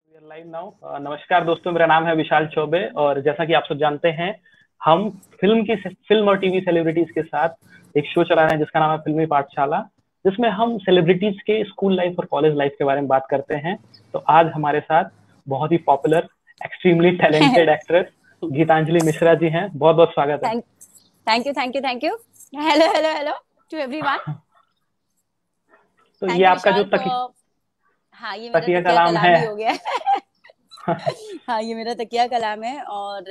We are live now. नमस्कार दोस्तों, मेरा नाम है विशाल चौबे और जैसा कि आप सब जानते हैं, हम फिल्म और टीवी सेलिब्रिटीज के साथ एक शो चला रहे हैं जिसका नाम है फिल्मी पाठशाला, जिसमें हम सेलिब्रिटीज के स्कूल लाइफ और कॉलेज लाइफ के बारे में बात करते हैं। तो आज हमारे साथ बहुत ही popular, extremely talented actress Geetanjali Mishra ji हैं। बहुत बहुत स्वागत है। Thank you. Hello to everyone. तो ये आपका जो हाँ, ये मेरा तकिया तकिया कलाम कलाम है। ही हो गया है। हाँ, ये मेरा तकिया कलाम है। और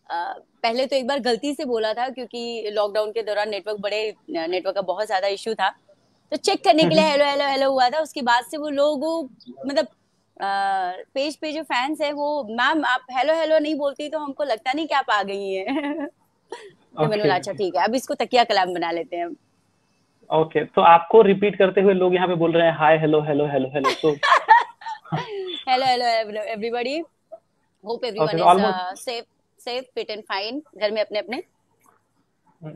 पहले तो एक बार गलती से बोला था क्योंकि लॉकडाउन के दौरान नेटवर्क का बहुत ज्यादा इशू था, तो चेक करने के लिए हेलो हेलो हेलो हुआ था। उसके बाद से वो लोगों, मतलब पेज पे जो फैंस है, वो मैम आप हेलो हेलो नहीं बोलती तो हमको लगता नहीं कि आप आ गई हैं। तो मैंने बोला अच्छा ठीक है, अब इसको तकिया कलाम बना लेते हैं। ओके, तो आपको रिपीट करते हुए लोग यहाँ पे बोल रहे हैं hi hello hello hello hello, तो hello hello everybody, hope everyone okay, is almost safe fit and fine, घर में अपने अपने।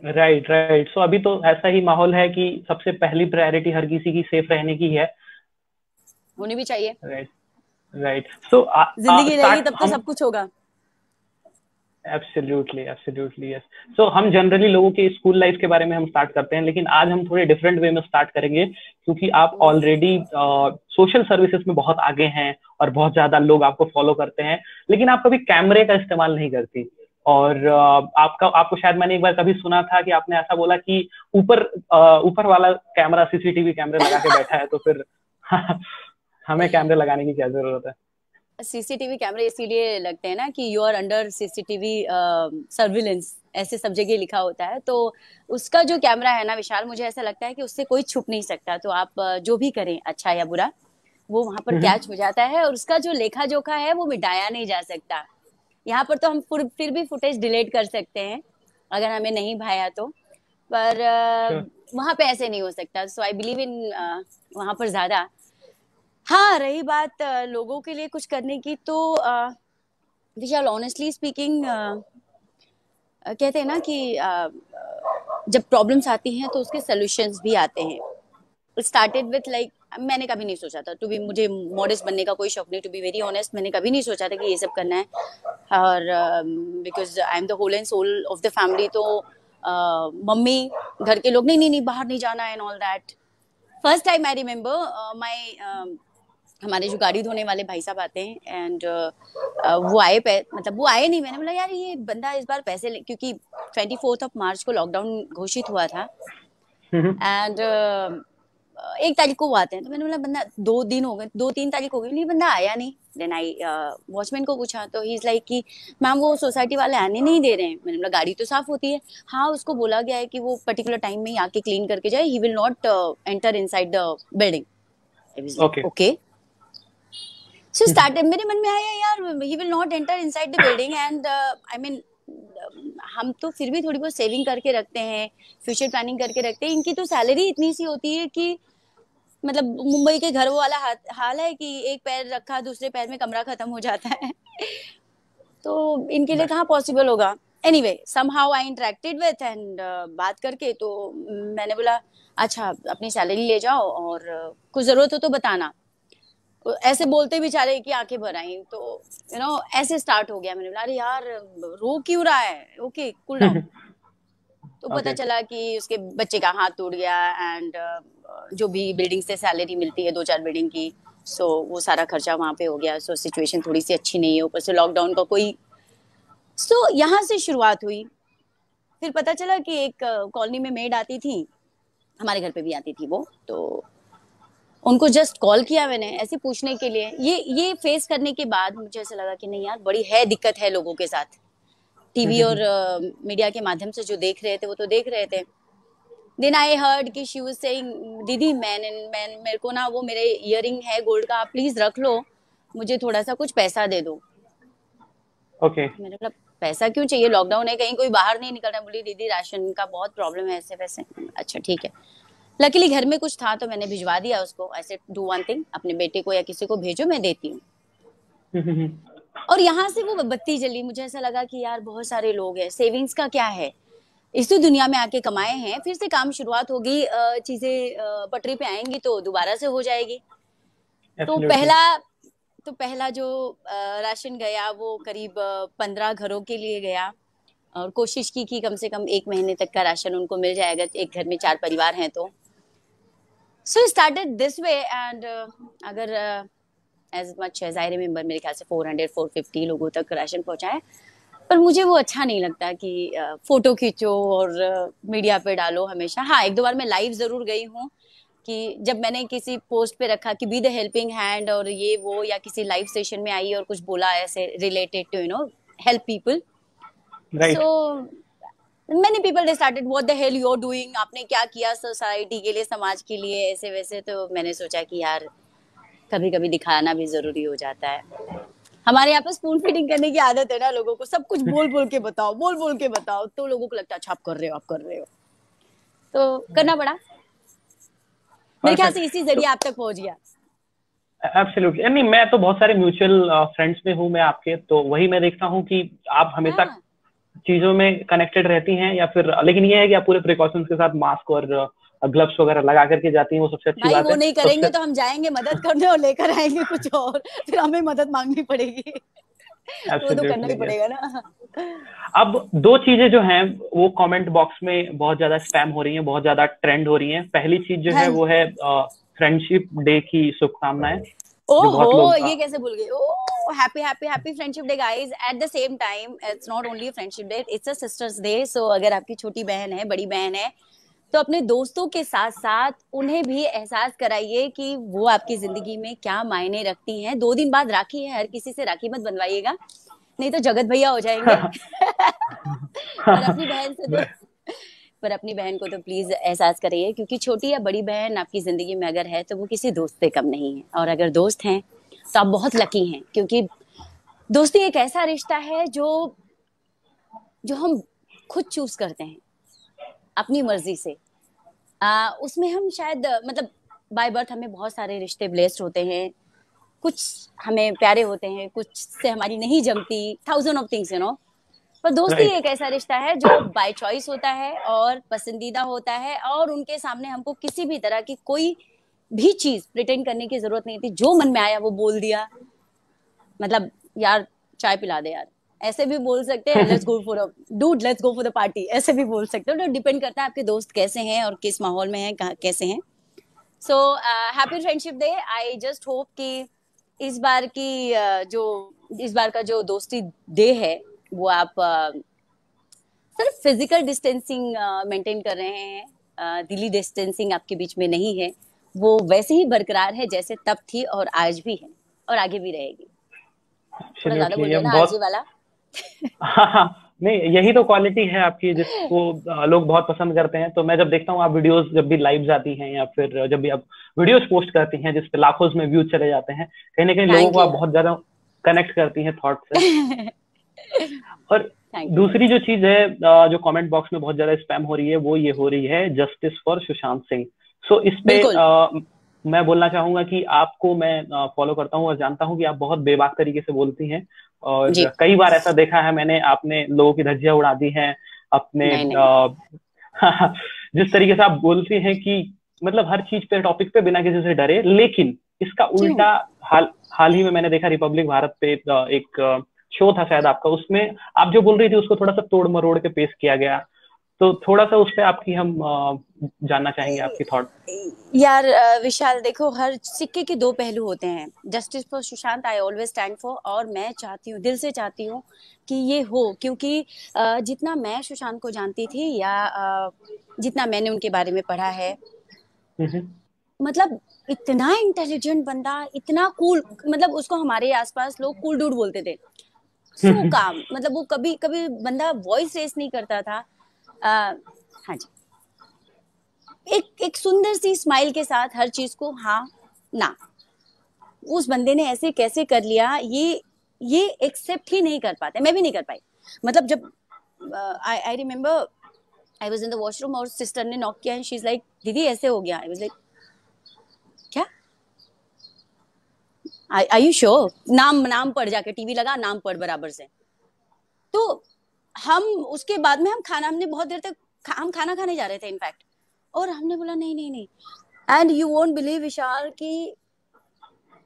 Right right. सो अभी तो ऐसा ही माहौल है कि सबसे पहली प्रायोरिटी हर किसी की सेफ रहने की है। होनी भी चाहिए। Right right. सो जिंदगी रहेगी स्टार्ट तब तो हम सब कुछ होगा। Absolutely absolutely yes. सो हम जनरली लोगों के स्कूल लाइफ के बारे में हम स्टार्ट करते हैं, लेकिन आज हम थोड़े डिफरेंट वे में स्टार्ट करेंगे क्योंकि आप ऑलरेडी सोशल सर्विसेज में बहुत आगे हैं और बहुत ज्यादा लोग आपको फॉलो करते हैं, लेकिन आप कभी कैमरे का इस्तेमाल नहीं करती। और आपको शायद मैंने एक बार कभी सुना था कि आपने ऐसा बोला कि ऊपर वाला कैमरा सीसीटीवी कैमरे लगा के बैठा है, तो फिर हमें कैमरे लगाने की क्या जरूरत है। सीसीटीवी कैमरे इसीलिए लगते हैं ना कि you are under CCTV surveillance, ऐसे सब जगह लिखा होता है। तो उसका जो कैमरा है ना विशाल, मुझे ऐसा लगता है कि उससे कोई छुप नहीं सकता। तो आप जो भी करें, अच्छा या बुरा, वो वहां पर कैच हो जाता है और उसका जो लेखा जोखा है वो मिटाया नहीं जा सकता। यहाँ पर तो हम फिर भी फुटेज डिलीट कर सकते हैं अगर हमें नहीं भाया तो, पर Sure. वहां पे ऐसे नहीं हो सकता। सो आई बिलीव इन वहां पर ज्यादा। हाँ, रही बात लोगों के लिए कुछ करने की, तो विशाल ऑनेस्टली स्पीकिंग, कहते हैं ना कि जब प्रॉब्लम्स आती हैं तो उसके सॉल्यूशंस भी आते हैं। स्टार्टेड विथ लाइक, मैंने कभी नहीं सोचा था टू बी, मुझे मॉडेस्ट बनने का कोई शौक नहीं, टू बी वेरी ऑनेस्ट। मैंने कभी नहीं सोचा था कि ये सब करना है। और because I am the whole and sole of the family, तो मम्मी, घर के लोग, नहीं नहीं नहीं बाहर नहीं जाना and all that. First time I remember my, हमारे जो गाड़ी धोने वाले भाई साहब आते हैं, एंड वो आए, मतलब वो आए नहीं। मैंने बोला यार ये बंदा इस बार पैसे क्योंकि 24 मार्च को लॉकडाउन घोषित हुआ था, एंड 1 तारीख को वो आते हैं। तो मैंने बोला बंदा 2 दिन हो गए, 2-3 तारीख हो गई, नहीं बंदा आया नहीं। देन आई वॉचमैन को पूछा तो ही इज लाइक कि मैम वो सोसाइटी वाले आने नहीं दे रहे हैं। मैंने बोला गाड़ी तो साफ होती है। हाँ, उसको बोला गया है कि वो पर्टिकुलर टाइम में ही आके क्लीन करके जाए, he will not enter inside the building. Okay. Okay, so started, मेरे मन में आया यार he will not enter inside the building, and I mean हम तो फिर भी थोड़ी बहुत सेविंग करके रखते हैं, फ्यूचर प्लानिंग करके रखते हैं। इनकी तो सैलरी इतनी सी होती है कि मतलब मुंबई के घरों वाला हाल है कि एक पैर रखा दूसरे पैर में कमरा खत्म हो जाता है। तो इनके लिए कहाँ पॉसिबल होगा। Anyway somehow I interacted with, and बात करके तो मैंने बोला अच्छा अपनी सैलरी ले जाओ और कुछ जरूरत हो तो बताना। ऐसे बोलते बेचारे की आंखें भर आई। तो ऐसे स्टार्ट हो गया। मैंने बोला अरे यार रो क्यों रहा है, ओके कूल डाउन। तो पता ओके। चला कि उसके बच्चे का हाथ टूट गया, एंड जो भी बिल्डिंग से सैलरी मिलती है 2-4 बिल्डिंग की, सो वो सारा खर्चा वहां पे हो गया। सो सिचुएशन थोड़ी सी अच्छी नहीं है, ऊपर से लॉकडाउन का कोई। सो यहाँ से शुरुआत हुई। फिर पता चला कि एक कॉलोनी में मेड आती थी, हमारे घर पे भी आती थी वो। तो उनको जस्ट कॉल किया मैंने ऐसे पूछने के लिए। ये फेस करने के बाद मुझे ऐसा लगा कि नहीं यार, बड़ी है दिक्कत है लोगों के साथ। टीवी और मीडिया के माध्यम से जो देख रहे थे वो तो देख रहे थे। देन आई हर्ड कि शी वाज सेइंग दीदी मैं मेरे को ना वो मेरे इयररिंग है गोल्ड का, आप प्लीज रख लो, मुझे थोड़ा सा कुछ पैसा दे दो। ओके। मैंने बोला पैसा क्यों चाहिए, लॉकडाउन है, कहीं कोई बाहर नहीं निकल रहा। बोली दीदी राशन का बहुत प्रॉब्लम है ऐसे वैसे। अच्छा ठीक है। लकीली घर में कुछ था तो मैंने भिजवा दिया उसको। ऐसे डू वन थिंग, अपने बेटे को या किसी को भेजो, मैं देती हूँ। और यहाँ से वो बत्ती जली। मुझे ऐसा लगा कि यार बहुत सारे लोग हैं, सेविंग्स का क्या है, इसी दुनिया में आके कमाए हैं, फिर से काम शुरुआत होगी, चीजें पटरी पे आएंगी तो दोबारा से हो जाएगी। तो एब्सोल्युटली। पहला तो पहला जो राशन गया वो करीब 15 घरों के लिए गया, और कोशिश की कि कम से कम 1 महीने तक का राशन उनको मिल जाए अगर एक घर में 4 परिवार हैं तो। So started this way and अगर as much as I remember मेरे ख्याल से 400-450 लोगों तक राशन पहुंचाए। पर मुझे वो अच्छा नहीं लगता कि फोटो खींचो और मीडिया पे डालो हमेशा। हाँ, 1-2 बार मैं लाइव जरूर गई हूँ कि जब मैंने किसी पोस्ट पे रखा कि बी द हेल्पिंग हैंड और ये वो, या किसी लाइव सेशन में आई और कुछ बोला ऐसे related to help people, right. So many people they started what the hell you're doing, आपने क्या किया सोसाइटी के लिए, समाज के लिए, ऐसे वैसे। तो मैंने सोचा कि यार कभी कभी दिखाना भी जरूरी हो जाता है। हमारे यहाँ पे स्पून फीडिंग करने की आदत है ना लोगों को, सब कुछ बोल बोल के बताओ, बोल बोल के बताओ, तो लोगों को लगता है अच्छा आप कर रहे हो, आप कर रहे हो, तो करना पड़ा। मेरे ख्याल से इसी जरिए आप तक पहुंच गया। एब्सोल्युटली। नहीं, मैं तो बहुत सारे म्यूचुअल फ्रेंड्स में हूँ मैं आपके, तो वही मैं देखता हूँ कि आप हमेशा हाँ चीजों में कनेक्टेड रहती हैं, या फिर लेकिन ये है कि आप पूरे प्रिकॉशंस के साथ मास्क और ग्लव्स वगैरह लगा करके जाती हैं, वो सबसे अच्छी भाई, बात वो है। नहीं करेंगे तो हम जाएंगे मदद करने और लेकर आएंगे कुछ और, फिर हमें मदद मांगनी पड़ेगी। वो तो करना ही एब्सोल्युटली, यस। पड़ेगा ना। अब दो चीजें जो हैं वो कमेंट बॉक्स में बहुत ज्यादा स्पैम हो रही हैं, बहुत ज्यादा ट्रेंड हो रही हैं। पहली चीज जो हाँ, है वो है फ्रेंडशिप डे की शुभकामनाएं, जो ओहो, बहुत लोग ये कैसे भूल गए। Oh happy happy happy friendship day guys. At the same time it's not only friendship day, it's a sisters day. So अगर आपकी छोटी बहन है, बड़ी बहन है, तो अपने दोस्तों के साथ साथ उन्हें भी एहसास कराइए कि वो आपकी जिंदगी में क्या मायने रखती हैं। 2 दिन बाद राखी है, हर किसी से राखी मत बनवाइएगा, नहीं तो जगत भैया हो जाएंगे। पर अपनी बहन से तो पर अपनी बहन को तो प्लीज एहसास करिए, क्योंकि छोटी या बड़ी बहन आपकी जिंदगी में अगर है तो वो किसी दोस्त से कम नहीं है। और अगर दोस्त हैं तो आप बहुत लकी हैं, क्योंकि दोस्ती एक ऐसा रिश्ता है जो जो हम खुद चूज करते हैं अपनी मर्जी से। उसमें हम शायद मतलब बाय बर्थ हमें बहुत सारे रिश्ते ब्लेस्ड होते हैं, कुछ हमें प्यारे होते हैं, कुछ से हमारी नहीं जमती, थाउजेंड ऑफ थिंग्स। पर दोस्ती राइट। एक ऐसा रिश्ता है जो बाय चॉइस होता है और पसंदीदा होता है, और उनके सामने हमको किसी भी तरह की कोई भी चीज प्रिटेंड करने की जरूरत नहीं थी। जो मन में आया वो बोल दिया, मतलब यार चाय पिला दे यार, ऐसे भी बोल सकते हैं, let's go for a dude, let's go for the party, ऐसे भी बोल सकते हो। तो डिपेंड करता है आपके दोस्त कैसे हैं और किस माहौल में हैं, कैसे हैं। So happy friendship day. I just hope कि इस बार की इस बार का जो दोस्ती डे है वो आप सिर्फ फिजिकल डिस्टेंसिंग मेंटेन कर रहे हैं, दिली डिस्टेंसिंग आपके बीच में नहीं है, वो वैसे ही बरकरार है जैसे तब थी और आज भी है और आगे भी रहेगी। थोड़ा ज्यादा बोल एब्सोल्युटली। दिया अब ना बहुत आरजे वाला। हाँ, हाँ, नहीं, यही तो क्वालिटी है आपकी जिसको लोग बहुत पसंद करते हैं। तो मैं जब देखता हूँ आप वीडियोस जब भी लाइव जाती हैं, या फिर जब भी आप वीडियोस पोस्ट करती हैं जिसपे लाखों में व्यूज चले जाते हैं, कहीं ना कहीं लोगों थैंक को आप यू। बहुत ज्यादा कनेक्ट करती हैं थॉट से। और थैंक यू सो दूसरी मच। जो चीज है जो कमेंट बॉक्स में बहुत ज्यादा स्पैम हो रही है, वो ये हो रही है जस्टिस फॉर सुशांत सिंह। सो इस पे बिल्कुल मैं बोलना चाहूंगा कि आपको मैं फॉलो करता हूँ और जानता हूँ कि आप बहुत बेबाक तरीके से बोलती हैं, जी। और कई बार ऐसा देखा है मैंने, आपने लोगों की धज्जियां उड़ा दी हैं अपने नहीं नहीं। जिस तरीके से आप बोलती हैं कि मतलब हर चीज पे, टॉपिक पे बिना किसी से डरे। लेकिन इसका क्यों? उल्टा हाल ही में मैंने देखा, रिपब्लिक भारत पे एक शो था शायद आपका, उसमें आप जो बोल रही थी उसको थोड़ा सा तोड़ मरोड़ के पेश किया गया। तो थोड़ा सा उस पर आपकी हम जानना चाहेंगे आपकी थॉट। यार विशाल, देखो हर सिक्के के 2 पहलू होते हैं। Justice for Sushant I always stand for, और मैं चाहती हूँ, दिल से चाहती हूँ कि ये हो, क्योंकि जितना मैं सुशांत को जानती थी या जितना मैंने उनके बारे में पढ़ा है, मतलब इतना इंटेलिजेंट बंदा, इतना कूल, मतलब उसको हमारे आसपास लोग कूल डूड बोलते थे। सो काम, मतलब वो कभी कभी बंदा वॉइस रेस नहीं करता था। हाँ जी, एक सुंदर सी स्माइल के साथ हर चीज को हाँ ना, उस बंदे ने ऐसे कैसे कर लिया, ये एक्सेप्ट ही नहीं कर पाते, मैं भी नहीं कर पाई। मतलब जब I remember I was in the washroom और सिस्टर ने नॉक किया एंड शी इज लाइक दीदी ऐसे हो गया। आई वाज लाइक क्या, आर यू श्योर? नाम नाम पढ़, जाके टीवी लगा, नाम पढ़ बराबर से। तो हम उसके बाद में हमने बहुत देर तक हम खाना खाने जा रहे थे इनफैक्ट, और हमने बोला नहीं नहीं नहीं। एंड यू वोंट बिलीव विशाल कि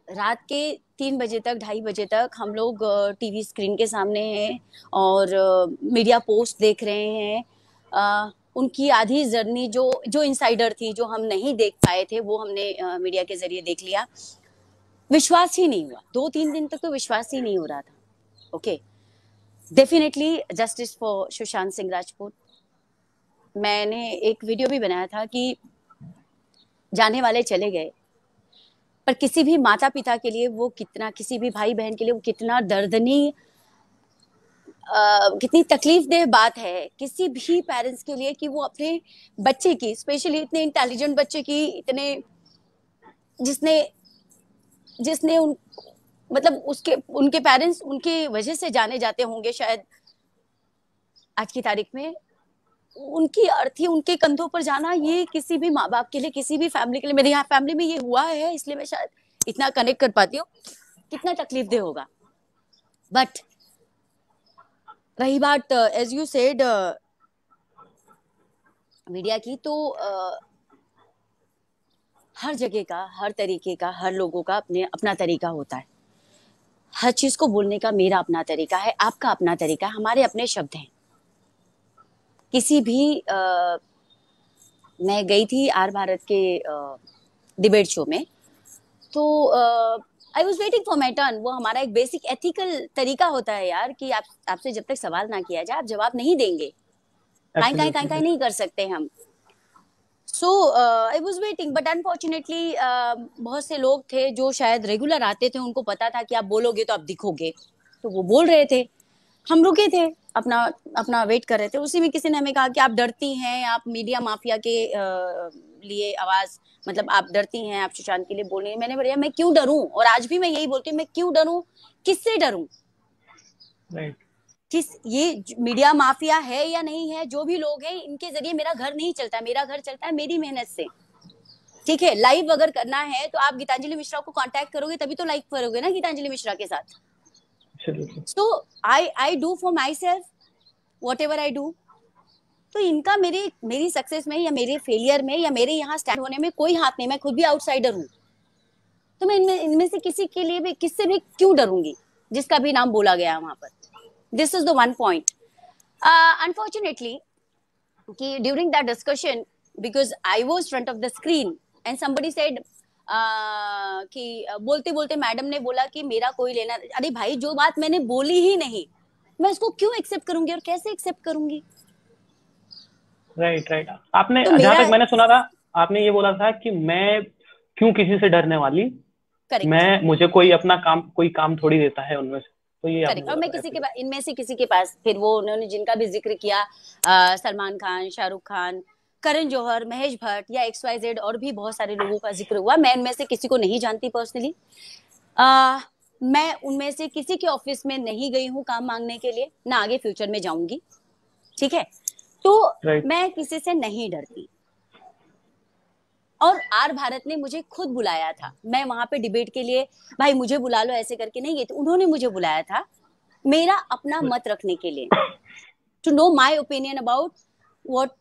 रात के 3 बजे तक 2:30 बजे तक हम लोग टीवी स्क्रीन के सामने हैं और मीडिया पोस्ट देख रहे हैं। उनकी आधी जर्नी जो जो इनसाइडर थी, जो हम नहीं देख पाए थे, वो हमने मीडिया के जरिए देख लिया। विश्वास ही नहीं हुआ, 2-3 दिन तक तो विश्वास ही नहीं हो रहा था। Okay, definitely justice for Sushant Singh Rajput. मैंने एक वीडियो भी बनाया था कि जाने वाले चले गए, पर किसी भी माता पिता के लिए वो कितना, किसी भी भाई बहन के लिए वो कितना दर्दनी, कितनी तकलीफदेह बात है किसी भी पेरेंट्स के लिए कि वो अपने बच्चे की, स्पेशली इतने इंटेलिजेंट बच्चे की, इतने जिसने जिसने उन मतलब उसके उनके पेरेंट्स उनकी वजह से जाने जाते होंगे शायद आज की तारीख में, उनकी अर्थी उनके कंधों पर जाना, ये किसी भी माँ बाप के लिए, किसी भी फैमिली के लिए, मेरे यहाँ फैमिली में ये हुआ है इसलिए मैं शायद इतना कनेक्ट कर पाती हूँ कितना तकलीफदेह होगा। बट रही बात एज यू सेड मीडिया की, तो हर जगह का, हर तरीके का, हर लोगों का अपने अपना तरीका होता है। हर चीज को बोलने का मेरा अपना तरीका है, आपका अपना तरीका है, हमारे अपने शब्द हैं। किसी भी मैं गई थी आर भारत के डिबेट शो में, तो आई was waiting for my turn. वो हमारा एक बेसिक एथिकल तरीका होता है यार कि आपसे जब तक सवाल ना किया जाए आप जवाब नहीं देंगे, काई नहीं कर सकते हम। So I was waiting, but unfortunately बहुत से लोग थे जो शायद रेगुलर आते थे, उनको पता था कि आप बोलोगे तो आप दिखोगे, तो वो बोल रहे थे, हम रुके थे, अपना अपना वेट कर रहे थे। उसी में किसी ने हमें कहा कि आप डरती हैं, आप मीडिया माफिया के लिए आवाज, मतलब आप डरती हैं, आप सुशांत के लिए बोल रही हैं। मैंने बोला मैं क्यों डरूं, और आज भी मैं यही बोलती हूँ, मैं क्यों डरूं, किससे डरूं, किस, ये मीडिया माफिया है या नहीं है, जो भी लोग हैं इनके जरिए मेरा घर नहीं चलता, मेरा घर चलता है मेरी मेहनत से। ठीक है, लाइव अगर करना है तो आप गीतांजलि मिश्रा को कांटेक्ट करोगे तभी तो लाइव करोगे ना गीतांजलि मिश्रा के साथ। So I do for myself whatever I do. तो इनका मेरी सक्सेस में या मेरे फेलियर में या मेरे यहाँ स्टैंड होने में कोई हाथ नहीं, मैं खुद भी आउटसाइडर हूँ। तो मैं इनमें से किसी के लिए भी, किससे भी क्यों डरूंगी जिसका भी नाम बोला गया वहां पर। This is the one point. Unfortunately कि during that discussion, because I was front of the screen and somebody said कि बोलते बोलते मैडम ने बोला कि मेरा कोई लेना, अरे भाई जो बात मैंने बोली ही नहीं, मैं इसको क्यों एक्सेप्ट करूंगी और कैसे एक्सेप्ट करूंगी। राइट। आपने तो जहां तक मैंने सुना था, आपने ये बोला था कि मैं क्यों किसी से डरने वाली, मुझे कोई अपना काम, कोई काम थोड़ी देता है उनमें से, तो ये और मैं किसी के पास, इनमें से किसी के पास, फिर वो उन्होंने जिनका भी जिक्र किया, सलमान खान, शाहरुख खान, करण जौहर, महेश भट्ट या XYZ और भी बहुत सारे लोगों का जिक्र हुआ। मैं उनमें से किसी को नहीं जानती पर्सनली, मैं उनमें से किसी के ऑफिस में नहीं गई हूँ काम मांगने के लिए, ना आगे फ्यूचर में जाऊंगी। ठीक है, तो मैं किसी से नहीं डरती। और आर भारत ने मुझे खुद बुलाया था, मैं वहां पे डिबेट के लिए, भाई मुझे बुला लो ऐसे करके नहीं गई, तो उन्होंने मुझे बुलाया था मेरा अपना मत रखने के लिए, to know my opinion about what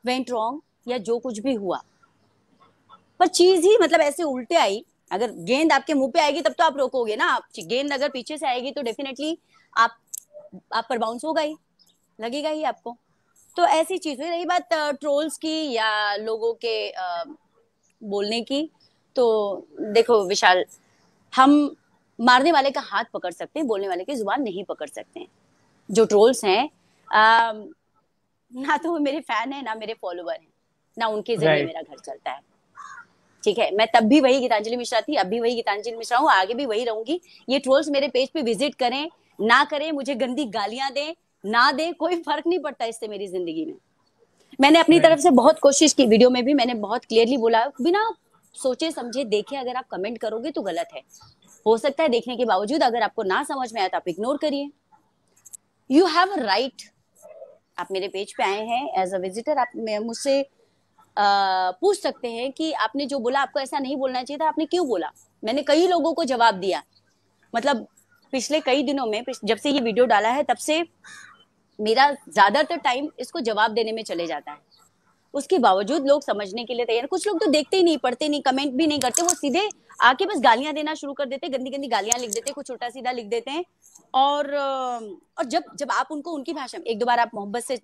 went wrong या जो कुछ भी हुआ। पर चीज ही मतलब ऐसे उल्टे आई। अगर गेंद आपके मुंह पे आएगी तब तो आप रोकोगे ना, आप गेंद अगर पीछे से आएगी तो डेफिनेटली आप पर बाउंस होगा ही, लगेगा ही आपको। तो ऐसी चीज हुई। रही बात ट्रोल्स की या लोगों के बोलने की, तो देखो विशाल, हम मारने वाले का हाथ पकड़ सकते हैं, बोलने वाले की जुबान नहीं पकड़ सकते हैं। जो ट्रोल्स हैं ना तो वो मेरे फैन है, ना मेरे फॉलोवर हैं, ना उनके जरिए मेरा घर चलता है। ठीक है, मैं तब भी वही गीतांजलि मिश्रा थी, अब भी वही गीतांजलि मिश्रा हूँ, आगे भी वही रहूंगी। ये ट्रोल्स मेरे पेज पे विजिट करें ना करें, मुझे गंदी गालियां दें ना दें, कोई फर्क नहीं पड़ता इससे मेरी जिंदगी में। मैंने अपनी तरफ से बहुत कोशिश की, वीडियो में भी मैंने बहुत क्लियरली बोला, बिना सोचे समझे देखे अगर आप कमेंट करोगे तो गलत है। हो सकता है देखने के बावजूद अगर आपको ना समझ में आया तो आप इग्नोर करिए, यू हैव अ राइट। आप मेरे पेज पे आए हैं एज अ विजिटर, आप मुझसे पूछ सकते हैं कि आपने जो बोला आपको ऐसा नहीं बोलना चाहिए था, आपने क्यों बोला। मैंने कई लोगों को जवाब दिया, मतलब पिछले कई दिनों में, जब से ये वीडियो डाला है तब से मेरा ज्यादातर टाइम इसको जवाब देने में चले जाता है। उसके बावजूद लोग समझने के लिए तैयार। कुछ लोग तो देखते ही नहीं, पढ़ते नहीं, कमेंट भी नहीं करते, वो सीधे आके बस गालियां देना शुरू कर देते, गंदी गंदी गालियां लिख देते, कुछ उल्टा सीधा लिख देते हैं। और जब जब आप उनको उनकी भाषा में एक दो बार आप मोहब्बत से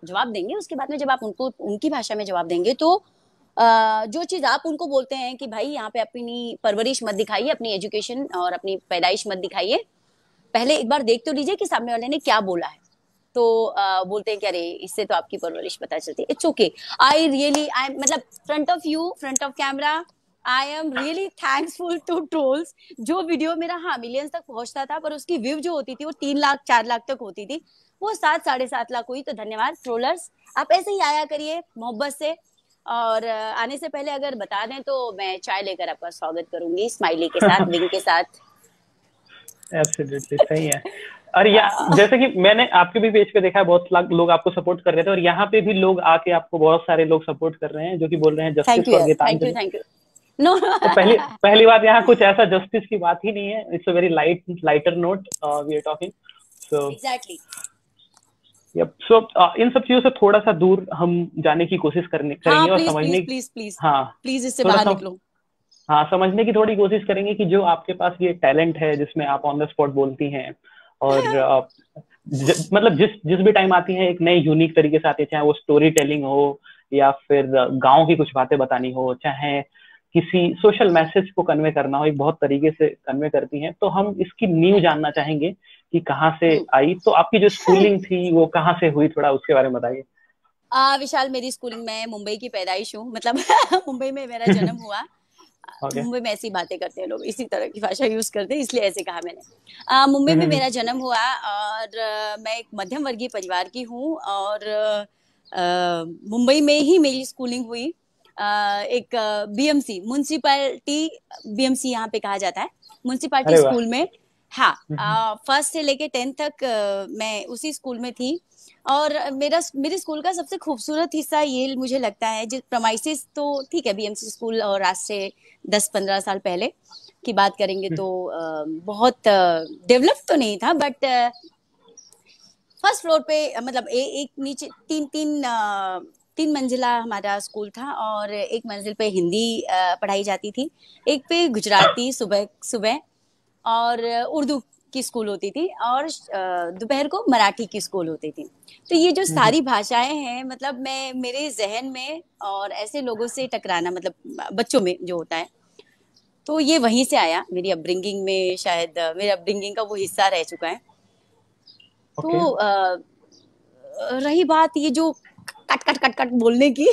जवाब देंगे, उसके बाद में जब आप उनको उनकी भाषा में जवाब देंगे, तो जो चीज आप उनको बोलते हैं कि भाई यहाँ पे अपनी परवरिश मत दिखाइए, अपनी एजुकेशन और अपनी पैदाइश मत दिखाइए, पहले एक बार देख तो लीजिए कि सामने वाले ने क्या बोला है। तो बोलते हैं कि अरे इससे तो आपकी परवरिश पता चलती है। इट्स ओके, आई मतलब front of you, front of camera, I am really thankful to trolls. जो वीडियो मेरा हाँ मिलियंस तक पहुंचता था, पर उसकी व्यू जो होती थी वो 3 लाख 4 लाख तक होती थी, वो 7 साढ़े 7 लाख हुई। तो धन्यवाद ट्रोलर्स, आप ऐसे ही आया करिए मोहब्बत से। और आने से पहले अगर बता दें तो मैं चाय लेकर आपका स्वागत करूंगी, स्माइली के साथ, विंग के साथ। एब्सोल्युटली सही है। और जैसे कि मैंने आपके भी पेज पे देखा है, बहुत लोग आपको सपोर्ट कर रहे थे, और यहाँ पे भी लोग आके आपको बहुत सारे लोग सपोर्ट कर रहे हैं, जो कि बोल रहे हैं justice for Geetanjali. Thank you no. तो पहली बात, यहाँ कुछ ऐसा जस्टिस की बात ही नहीं है। It's a very lighter note we are talking. So exactly. Yup, so इन सब चीजों से थोड़ा सा दूर हम जाने की कोशिश करेंगे और समझने, प्लीज हाँ प्लीज इससे थोड़ा बाहर सा, निकलो। हाँ समझने की थोड़ी कोशिश करेंगे कि जो आपके पास ये टैलेंट है जिसमें आप ऑन द स्पॉट बोलती हैं, और मतलब जिस जिस भी टाइम आती है एक नए यूनिक तरीके से आती है, चाहे वो स्टोरी टेलिंग हो, या फिर गांव की कुछ बातें बतानी हो, चाहे किसी सोशल मैसेज को कन्वे करना हो, एक बहुत तरीके से कन्वे करती हैं। तो हम इसकी नींव जानना चाहेंगे कि कहाँ से आई। तो आपकी जो स्कूलिंग थी वो कहाँ से हुई, थोड़ा उसके बारे में बताइए। विशाल, मेरी स्कूलिंग, मैं मुंबई की पैदाइश हूँ, मतलब मुंबई में मेरा जन्म हुआ। okay. मुंबई में ऐसी बातें करते हैं लोग, इसी तरह की भाषा यूज करते हैं, इसलिए ऐसे कहा मैंने। मुंबई में मेरा जन्म हुआ, और मैं एक मध्यम वर्गीय परिवार की हूँ, और मुंबई में ही मेरी स्कूलिंग हुई। एक बीएमसी म्युनिसिपैलिटी, बीएमसी यहाँ पे कहा जाता है, म्युनिसिपैलिटी स्कूल में। हाँ, फर्स्ट से लेके 10th तक मैं उसी स्कूल में थी। और मेरे स्कूल का सबसे खूबसूरत हिस्सा ये मुझे लगता है, जिस प्रमाइसिस तो ठीक है, बीएमसी स्कूल और आज से 10-15 साल पहले की बात करेंगे तो बहुत डेवलप तो नहीं था, बट फर्स्ट फ्लोर पे मतलब एक नीचे तीन मंजिला हमारा स्कूल था, और एक मंजिल पे हिंदी पढ़ाई जाती थी, एक पे गुजराती सुबह सुबह और उर्दू की स्कूल होती थी, और दोपहर को मराठी की स्कूल होती थी। तो ये जो सारी भाषाएं हैं, मतलब मैं मेरे जहन में, और ऐसे लोगों से टकराना, मतलब बच्चों में जो होता है, तो ये वहीं से आया, मेरी अपब्रिंगिंग में, शायद मेरे अपब्रिंगिंग का वो हिस्सा रह चुका है। तो रही बात ये जो कट कट कट कट बोलने की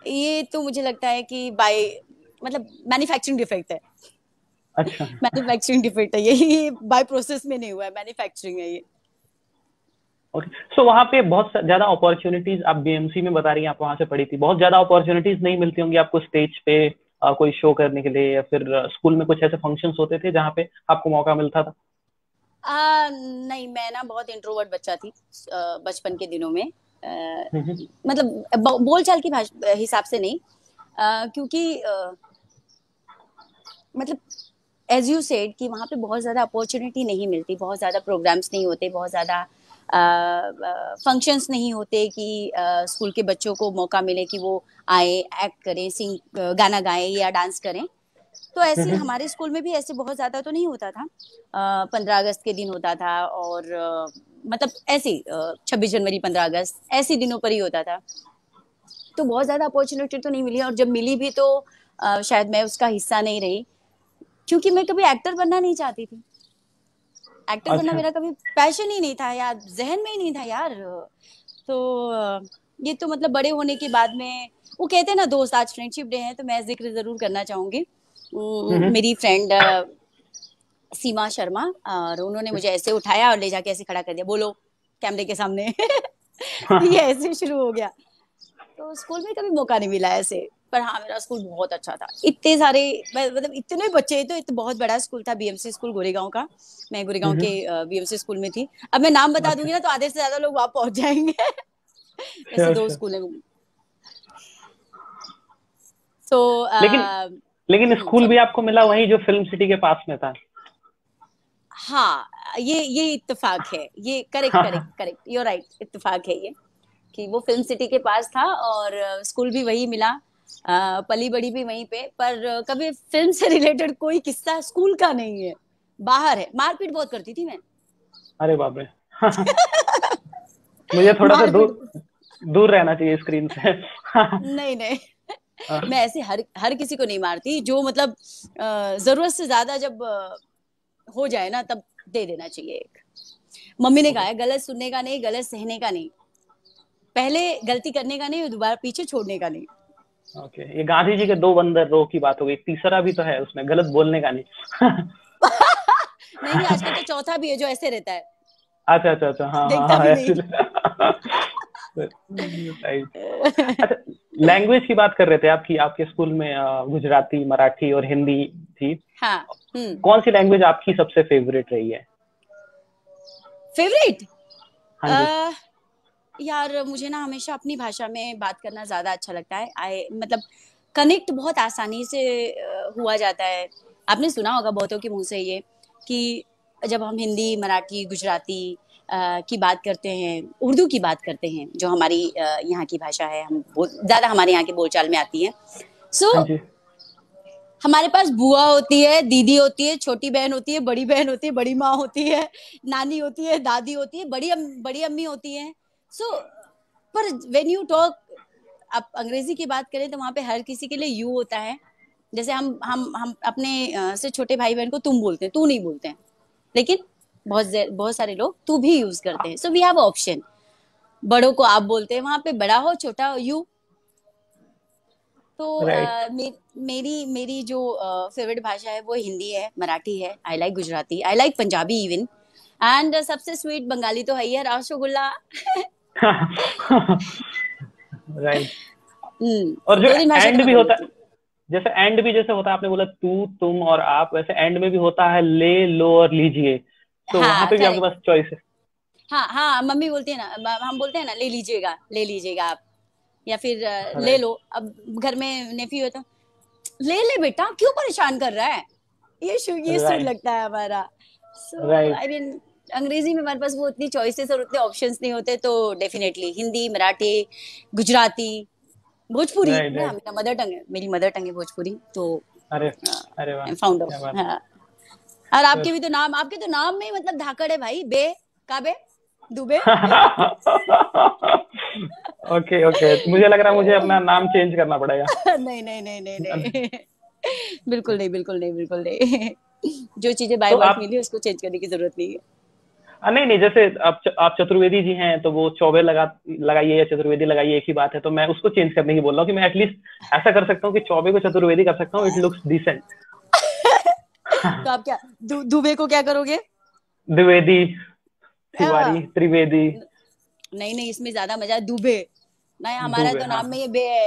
ये तो मुझे लगता है कि मतलब मैन्युफैक्चरिंग डिफेक्ट है। अच्छा। मैन्युफैक्चरिंग डिफेक्ट है ये बाय प्रोसेस में नहीं हुआ है, मैन्युफैक्चरिंग है ये। ओके, सो वहाँ पे बहुत ज्यादा अपॉर्चुनिटीज, आप बीएमसी में बता रही हैं, आप वहाँ से पढ़ी थी, बहुत ज्यादा अपॉर्चुनिटीज नहीं मिलती होंगी आपको स्टेज पे कोई शो करने के लिए, या फिर स्कूल में कुछ ऐसे फंक्शंस होते थे जहाँ पे आपको मौका मिलता था? नहीं, मैं ना बहुत इंट्रोवर्ट बच्चा थी बचपन के दिनों में। मतलब बोलचाल की हिसाब से नहीं, क्योंकि मतलब एज यू सेड कि वहाँ पे बहुत ज्यादा अपॉर्चुनिटी नहीं मिलती, बहुत ज्यादा प्रोग्राम्स नहीं होते, बहुत ज्यादा फंक्शंस नहीं होते कि स्कूल के बच्चों को मौका मिले कि वो आए, एक्ट करें, गाना गाएं या डांस करें। तो ऐसे हमारे स्कूल में भी ऐसे बहुत ज्यादा तो नहीं होता था। 15 अगस्त के दिन होता था, और मतलब ऐसे 26 जनवरी, 15 अगस्त, ऐसे दिनों पर ही होता था। तो बहुत ज्यादा अपॉर्चुनिटी तो नहीं मिली, और जब मिली भी तो शायद मैं उसका हिस्सा नहीं रही, क्योंकि मैं कभी एक्टर बनना नहीं चाहती थी। एक्टर बनना मेरा कभी पैशन ही नहीं था यार, जहन में ही नहीं था यार। तो ये तो मतलब बड़े होने के बाद में, वो कहते हैं ना दोस्त, आज फ्रेंडशिप डे है तो मैं जिक्र जरूर करना चाहूंगी। मेरी फ्रेंड सीमा शर्मा, और उन्होंने मुझे ऐसे उठाया और ले जाके ऐसे खड़ा कर दिया, बोलो कैमरे के सामने। ये ऐसे शुरू हो गया। तो स्कूल में कभी मौका नहीं मिला ऐसे, पर हाँ मेरा स्कूल बहुत अच्छा था। इतने सारे, मतलब इतने बच्चे, तो बहुत बड़ा स्कूल था, बीएमसी स्कूल गोरेगांव का। मैं गोरेगांव के बीएमसी स्कूल में थी। अब मैं नाम बता दूंगी ना तो आधे से ज्यादा लोग वहां पहुंच जाएंगे। ऐसे 2 स्कूल है। तो लेकिन स्कूल भी आपको मिला वहीं जो फिल्म सिटी के पास में था? हाँ, ये इत्तेफाक है, ये करेक्ट, यू आर राइट, इत्तेफाक है ये। कि वो फिल्म सिटी के पास था और स्कूल भी वही मिला, पली बड़ी भी वहीं पे, पर कभी फिल्म से रिलेटेड कोई किस्सा स्कूल का नहीं है, बाहर है। मारपीट बहुत करती थी मैं। अरे बाप रे। मुझे थोड़ा सा दूर मारपीट दूर रहना चाहिए स्क्रीन से। नहीं नहीं, मैं ऐसे हर हर किसी को नहीं मारती, जो मतलब जरूरत से ज्यादा जब हो जाए ना तब दे देना चाहिए एक। मम्मी ने कहा है गलत सुनने का नहीं, गलत सहने का नहीं, पहले गलती करने का नहीं, दोबारा पीछे छोड़ने का नहीं। ओके, ये गांधी जी के दो बंदर रो की बात हो गई, तीसरा भी तो है उसमें, गलत बोलने का नहीं। नहीं नहीं, आजकल तो चौथा भी है जो ऐसे रहता है, अच्छा अच्छा अच्छा, हाँ हाँ देखता हाँ, भी ऐसे। नहीं। राइट। अच्छा, लैंग्वेज की बात कर रहे थे आपकी, आपके स्कूल में गुजराती, मराठी और हिंदी थी। हाँ। हम्म। कौन सी लैंग्वेज आपकी सबसे फेवरेट रही है? फेवरेट? हाँ जी। यार मुझे ना हमेशा अपनी भाषा में बात करना ज्यादा अच्छा लगता है। आई मतलब कनेक्ट बहुत आसानी से हुआ जाता है। आपने सुना होगा बहुतों के मुंह से ये कि जब हम हिंदी, मराठी, गुजराती की बात करते हैं, उर्दू की बात करते हैं, जो हमारी यहाँ की भाषा है, हम ज्यादा हमारे यहाँ के बोलचाल में आती है। सो हाँ जी। हमारे पास बुआ होती है, दीदी होती है, छोटी बहन होती है, बड़ी बहन होती है, बड़ी माँ होती है, नानी होती है, दादी होती है, बड़ी अम्मी होती है। सो पर व्हेन यू टॉक, आप अंग्रेजी की बात करें तो वहां पे हर किसी के लिए यू होता है। जैसे हम अपने से छोटे भाई बहन को तुम बोलते हैं, तू नहीं बोलते हैं, लेकिन बहुत सारे लोग तू भी यूज करते हैं। So we have option. बड़ों को आप बोलते हैं, वहां पे बड़ा हो छोटा हो यू। तो राइट। मेरी मेरी जो फेवरेट भाषा है वो हिंदी है, मराठी है, I like Gujarati, I like Punjabi even, and सबसे स्वीट बंगाली तो है ही है, रसगुल्ला। राइट। और जो दो तीन भाषा तो एंड मैं भी बोल होता लेती है, हूँ। जैसे एंड भी जैसे होता है, आपने बोला तू, तुम और आप, वैसे एंड में भी होता है ले, लो और लीजिए। तो वहां हाँ पे भी आपके करेक्ट। पास चॉइस है। हाँ हाँ, मम्मी बोलती है ना, हम बोलते हैं ना ले लीजिएगा आप, या फिर ले राइट। लो। अब घर में नेफी हो तो ले ले बेटा, क्यों परेशान कर रहा है, ये सुर राइट। लगता है हमारा। सो राइट। आई मीन अंग्रेजी में हमारे पास वो उतनी चॉइसेस और उतने ऑप्शंस नहीं होते, तो डेफिनेटली हिंदी, मराठी, गुजराती, भोजपुरी। राइट। मैं राइट। मेरा मदर टंग है, मेरी मदर टंग है भोजपुरी, तो अरे, अरे वाह, आई एम फाउंड क्या ऑफ। बात हाँ। और है। आपके भी तो नाम, आपके तो नाम में ही मतलब धाकड़ है भाई, बे काबे दुबे। ओके ओके, मुझे लग रहा है मुझे अपना नाम चेंज करना पड़ेगा। नहीं नहीं नहीं नहीं नहीं, बिल्कुल नहीं बिल्कुल नहीं बिल्कुल नहीं। जो चीजें बाय तो बर्थ आप, मिली उसको चेंज करने की जरूरत नहीं है। नहीं नहीं, जैसे आप चतुर्वेदी जी हैं, तो वो चौबे लगाइए या चतुर्वेदी लगाइए, एक ही बात है। तो मैं उसको चेंज करने की बोल रहा हूँ कि मैं एटलीस्ट ऐसा कर सकता हूँ कि चौबे को चतुर्वेदी कर सकता हूँ, इट लुक्स डिसेंट। तो आप क्या दुबे को क्या करोगे? द्विवेदी, आ, तिवारी, त्रिवेदी। नहीं नहीं, इसमें ज्यादा मजा है दुबे। नहीं हमारा दुबे, तो हाँ नाम में हाँ। ये बे है।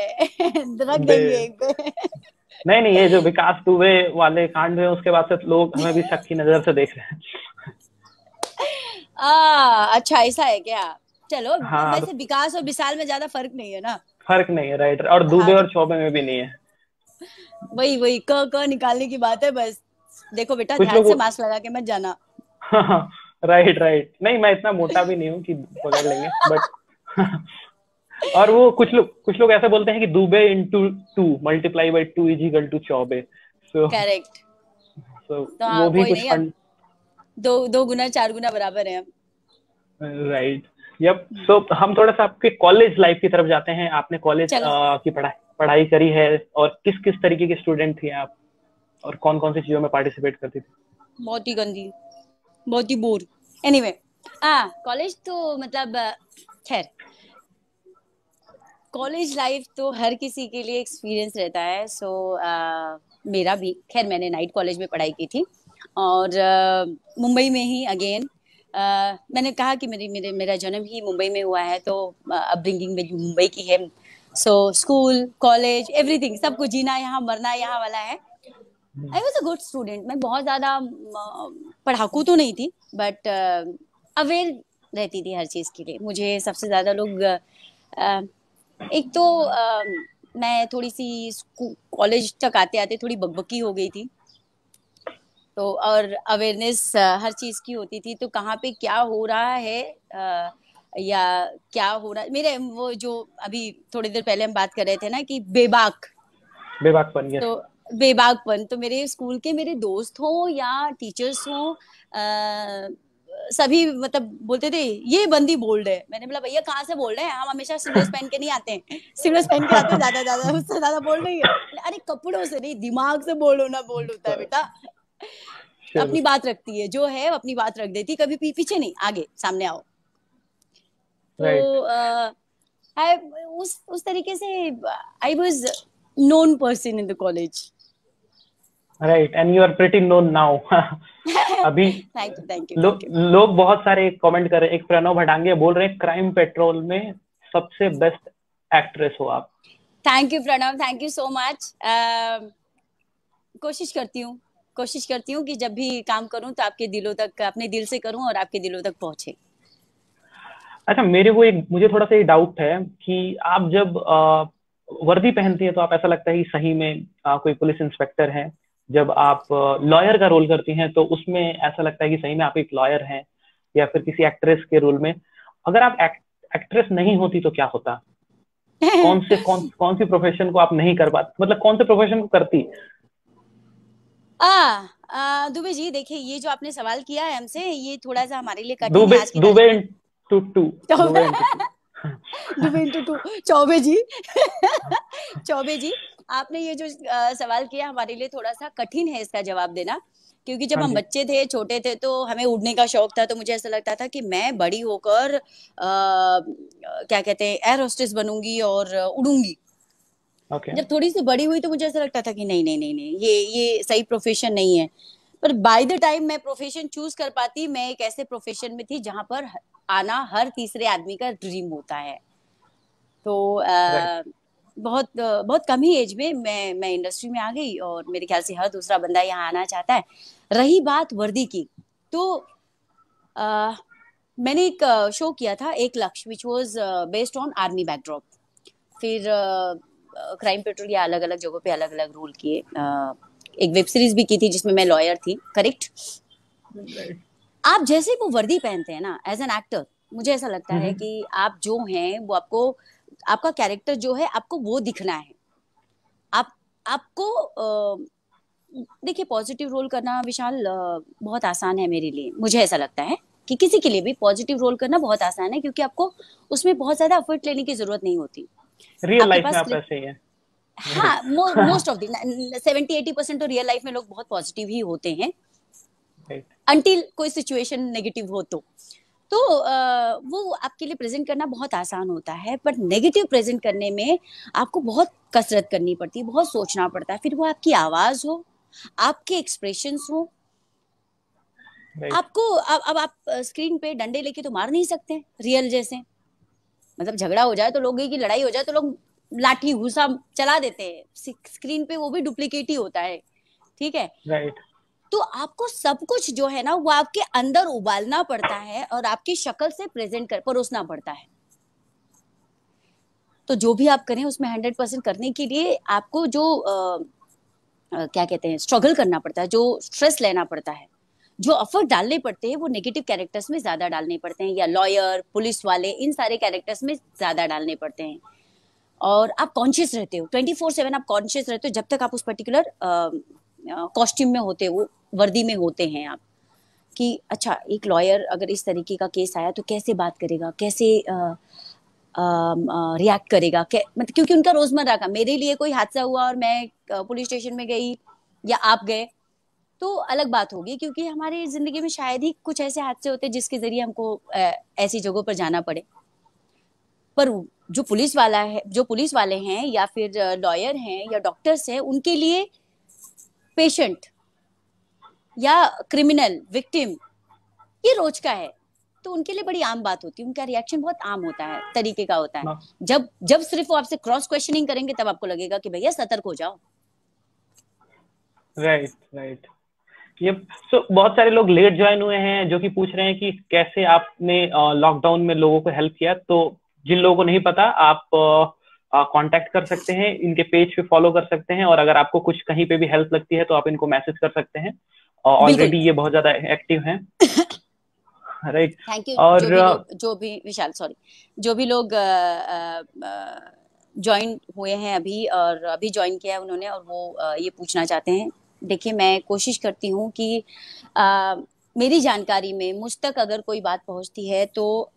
रख बे, देंगे एक बे। नहीं नहीं, ये जो विकास दुबे वाले कांड हुए उसके बाद से लोग हमें भी शक की नजर से देख रहे हैं। अच्छा ऐसा है क्या? चलो, हाँ, तो वैसे विकास और विशाल में ज्यादा फर्क नहीं है ना। फर्क नहीं है, राइट। और दुबे हाँ, और चौबे में भी नहीं है। वही वही क निकालने की बात है बस। देखो बेटा कुछ ध्यान लोग, से मास्क लगा के मत जाना। हाँ, राइट राइट, नहीं मैं इतना मोटा भी नहीं हूँ कि पकड़ लेंगे, बट और वो कुछ लोग ऐसे बोलते हैं कि Dubey into two multiply by two is equal to Choubey. So correct. So तो हाँ वो भी कोई कुछ नहीं, अब फंड। दो दो गुना चार गुना बराबर है अब। राइट। यप। सो हम थोड़ा सा आपके कॉलेज लाइफ की तरफ जाते हैं। आपने कॉलेज चलो। की पढ़ाई पढ़ाई करी है, और किस किस तरीके के स्टूडेंट थे आप, और कौन कौन सी चीजों में पार्टिसिपेट करती थी? बहुत ही गंदी, बहुत ही बोर। एनीवे, कॉलेज तो मतलब खैर, कॉलेज लाइफ तो हर किसी के लिए एक्सपीरियंस रहता है। सो मेरा भी, खैर मैंने नाइट कॉलेज में पढ़ाई की थी, और मुंबई में ही अगेन। मैंने कहा कि मेरा जन्म ही मुंबई में हुआ है, तो अपब्रिंगिंग मेरी मुंबई की है। सो स्कूल, कॉलेज, एवरीथिंग, सब कुछ, जीना यहाँ मरना यहाँ वाला है। I was a good student. मैं बहुत ज्यादा पढ़ाकू तो नहीं थी, बट अवेयर रहती थी हर चीज के लिए। मुझे सबसे ज्यादा लोग एक तो मैं थोड़ी सी कॉलेज तक आते आते थोड़ी बकबकी हो गई थी, तो और अवेयरनेस हर चीज की होती थी, तो कहाँ पे क्या हो रहा है या क्या हो रहा है मेरे, वो जो अभी थोड़ी देर पहले हम बात कर रहे थे ना कि बेबाकपन, यस। तो बेबाकपन, तो मेरे स्कूल के मेरे दोस्त हो या टीचर्स हो, सभी मतलब बोलते थे ये बंदी बोल्ड है। मैंने बोला भैया कहाँ से बोल रहे हैं, हम हमेशा स्लीव्स पहन के नहीं आते हैं, स्लीव्स पहन के आते हैं, ज्यादा ज्यादा उससे ज्यादा बोल्ड नहीं है। अरे कपड़ों से नहीं, दिमाग से बोल्ड होना बोल्ड होता है बेटा। चलो, अपनी बात रखती है जो है, अपनी बात रख देती, कभी पीछे नहीं, आगे सामने आओ। राइट। तो आई उस तरीके से I was known person in the college. Right, and you are pretty known now. अभी thank you thank you thank you. लोग बहुत सारे कमेंट कर रहे हैं। एक प्रणव भडांगे बोल रहे हैं क्राइम पेट्रोल में सबसे बेस्ट एक्ट्रेस हो आप। Thank you Pranav, thank you so much. कोशिश करती हूँ, कोशिश करती हूँ कि जब भी काम करूँ तो आपके दिलों तक, अपने दिल से करूँ और आपके दिलों तक पहुंचे। अच्छा, मुझे थोड़ा सा ये डाउट है कि आप जब वर्दी पहनती है तो आप ऐसा लगता है कि सही में कोई पुलिस इंस्पेक्टर है। जब आप लॉयर का रोल करती हैं तो उसमें ऐसा लगता है कि सही में आप एक लॉयर हैं, या फिर किसी एक्ट्रेस के रोल में। अगर आप एक्ट्रेस नहीं होती तो क्या होता? कौन सी प्रोफेशन को आप नहीं कर पाती, मतलब कौन से प्रोफेशन को करती? दुबे जी देखिए, ये जो आपने सवाल किया है हमसे, ये थोड़ा सा हमारे लिए कठिन है दुबे आज की दुबे तारीख में। Into two. Dubey into two. Dubey into two. Choubey ji. Choubey ji, आपने ये जो सवाल किया हमारे लिए थोड़ा सा कठिन है इसका जवाब देना, क्योंकि जब हाँ हम जी। बच्चे थे, छोटे थे, तो हमें उड़ने का शौक था। तो मुझे ऐसा लगता था कि मैं बड़ी होकर क्या कहते हैं, एयर होस्टेस बनूंगी और उड़ूंगी। ओके। जब थोड़ी सी बड़ी हुई तो मुझे ऐसा लगता था कि नहीं नहीं नहीं नहीं, ये सही प्रोफेशन नहीं है। पर बाय द टाइम मैं प्रोफेशन चूज कर पाती, मैं एक ऐसे प्रोफेशन में थी जहां पर आना हर तीसरे आदमी का ड्रीम होता है। तो राइट। बहुत बहुत कम ही एज में मैं इंडस्ट्री में आ गई, और मेरे ख्याल से हर दूसरा बंदा यहाँ आना चाहता है। रही बात वर्दी की, तो अ, मैंने एक शो किया था, एक लक्ष्य, which was based on army backdrop. फिर क्राइम पेट्रोल या अलग अलग जगहों पे अलग अलग रोल किए। एक वेब सीरीज भी की थी जिसमें मैं लॉयर थी, करेक्ट। राइट। आप जैसे वो वर्दी पहनते हैं ना एज एन एक्टर, मुझे ऐसा लगता है कि आप जो हैं वो आपको, आपका कैरेक्टर जो है आपको वो दिखना है। आप आपको देखिए, पॉजिटिव रोल करना विशाल बहुत आसान है मेरे लिए। मुझे ऐसा लगता है कि किसी के लिए भी पॉजिटिव रोल करना बहुत आसान है, क्योंकि आपको उसमें बहुत ज्यादा एफर्ट लेने की जरूरत नहीं होती। रियल आपके लाइफ में पास आप स्क्रिप्ट, ऐसे ही हैं। हाँ, राइट। मोस्ट ऑफ द 70-80% तो रियल लाइफ में लोग बहुत पॉजिटिव ही होते हैं, राइट। अंटिल कोई सिचुएशन नेगेटिव हो तो वो आपके लिए प्रेजेंट करना बहुत आसान होता है। बट नेगेटिव प्रेजेंट करने में आपको बहुत कसरत करनी पड़ती है, बहुत सोचना पड़ता है। फिर वो आपकी आवाज हो, आपके एक्सप्रेशंस हो, राइट। आपको अब आप स्क्रीन पे डंडे लेके तो मार नहीं सकते रियल जैसे। मतलब झगड़ा हो जाए तो लोग की लड़ाई हो जाए तो लोग लाठी घुसा चला देते हैं, स्क्रीन पे वो भी डुप्लीकेट ही होता है, ठीक है। राइट। तो आपको सब कुछ जो है ना वो आपके अंदर उबालना पड़ता है और आपकी शक्ल से प्रेजेंट कर परोसना पड़ता है। तो जो भी आप करें उसमें 100% करने के लिए आपको जो क्या कहते हैं, स्ट्रगल करना पड़ता है, जो स्ट्रेस लेना पड़ता है, जो एफर्ट डालने पड़ते हैं, वो नेगेटिव कैरेक्टर्स में ज्यादा डालने पड़ते हैं, या लॉयर, पुलिस वाले, इन सारे कैरेक्टर्स में ज्यादा डालने पड़ते हैं। और आप कॉन्शियस रहते हो 24/7, आप कॉन्शियस रहते हो जब तक आप उस पर्टिकुलर कॉस्ट्यूम में होते हो, वर्दी में होते हैं आप, कि अच्छा एक लॉयर अगर इस तरीके का केस आया तो कैसे बात करेगा, कैसे रिएक्ट करेगा, मतलब क्योंकि उनका रोजमर्रा का, मेरे लिए कोई हादसा हुआ और मैं पुलिस स्टेशन में गई या आप गए तो अलग बात होगी, क्योंकि हमारी जिंदगी में शायद ही कुछ ऐसे हादसे होते हैं जिसके जरिए हमको ऐसी जगहों पर जाना पड़े। पर जो पुलिस वाला है, जो पुलिस वाले हैं या फिर लॉयर हैं या डॉक्टर्स हैं, उनके लिए पेशेंट या क्रिमिनल विक्टिम ये रोज का है। तो उनके लिए बड़ी आम बात होती है, उनका रिएक्शन बहुत आम होता है, तरीके का होता है। जब जब सिर्फ वो आपसे क्रॉस क्वेश्चनिंग करेंगे तब आपको लगेगा कि भैया सतर्क हो जाओ। राइट। राइट। ये बहुत सारे लोग लेट ज्वाइन हुए हैं जो कि पूछ रहे हैं कि कैसे आपने लॉकडाउन में लोगों को हेल्प किया। तो जिन लोगों को नहीं पता, आप कांटेक्ट कर सकते हैं, इनके पेज पे फॉलो कर सकते हैं, और अगर आपको कुछ कहीं पे भी हेल्प लगती है तो आप इनको मैसेज कर सकते हैं। बिल्कुल। ऑलरेडी ये बहुत ज्यादा एक्टिव हैं। राइट। Thank you. और जो भी विशाल, सॉरी, जो भी लोग ज्वाइन हुए हैं अभी और अभी ज्वाइन किया है उन्होंने, और वो ये पूछना चाहते हैं, देखिए मैं कोशिश करती हूँ कि मेरी जानकारी में मुझ तक अगर कोई बात पहुंचती है तो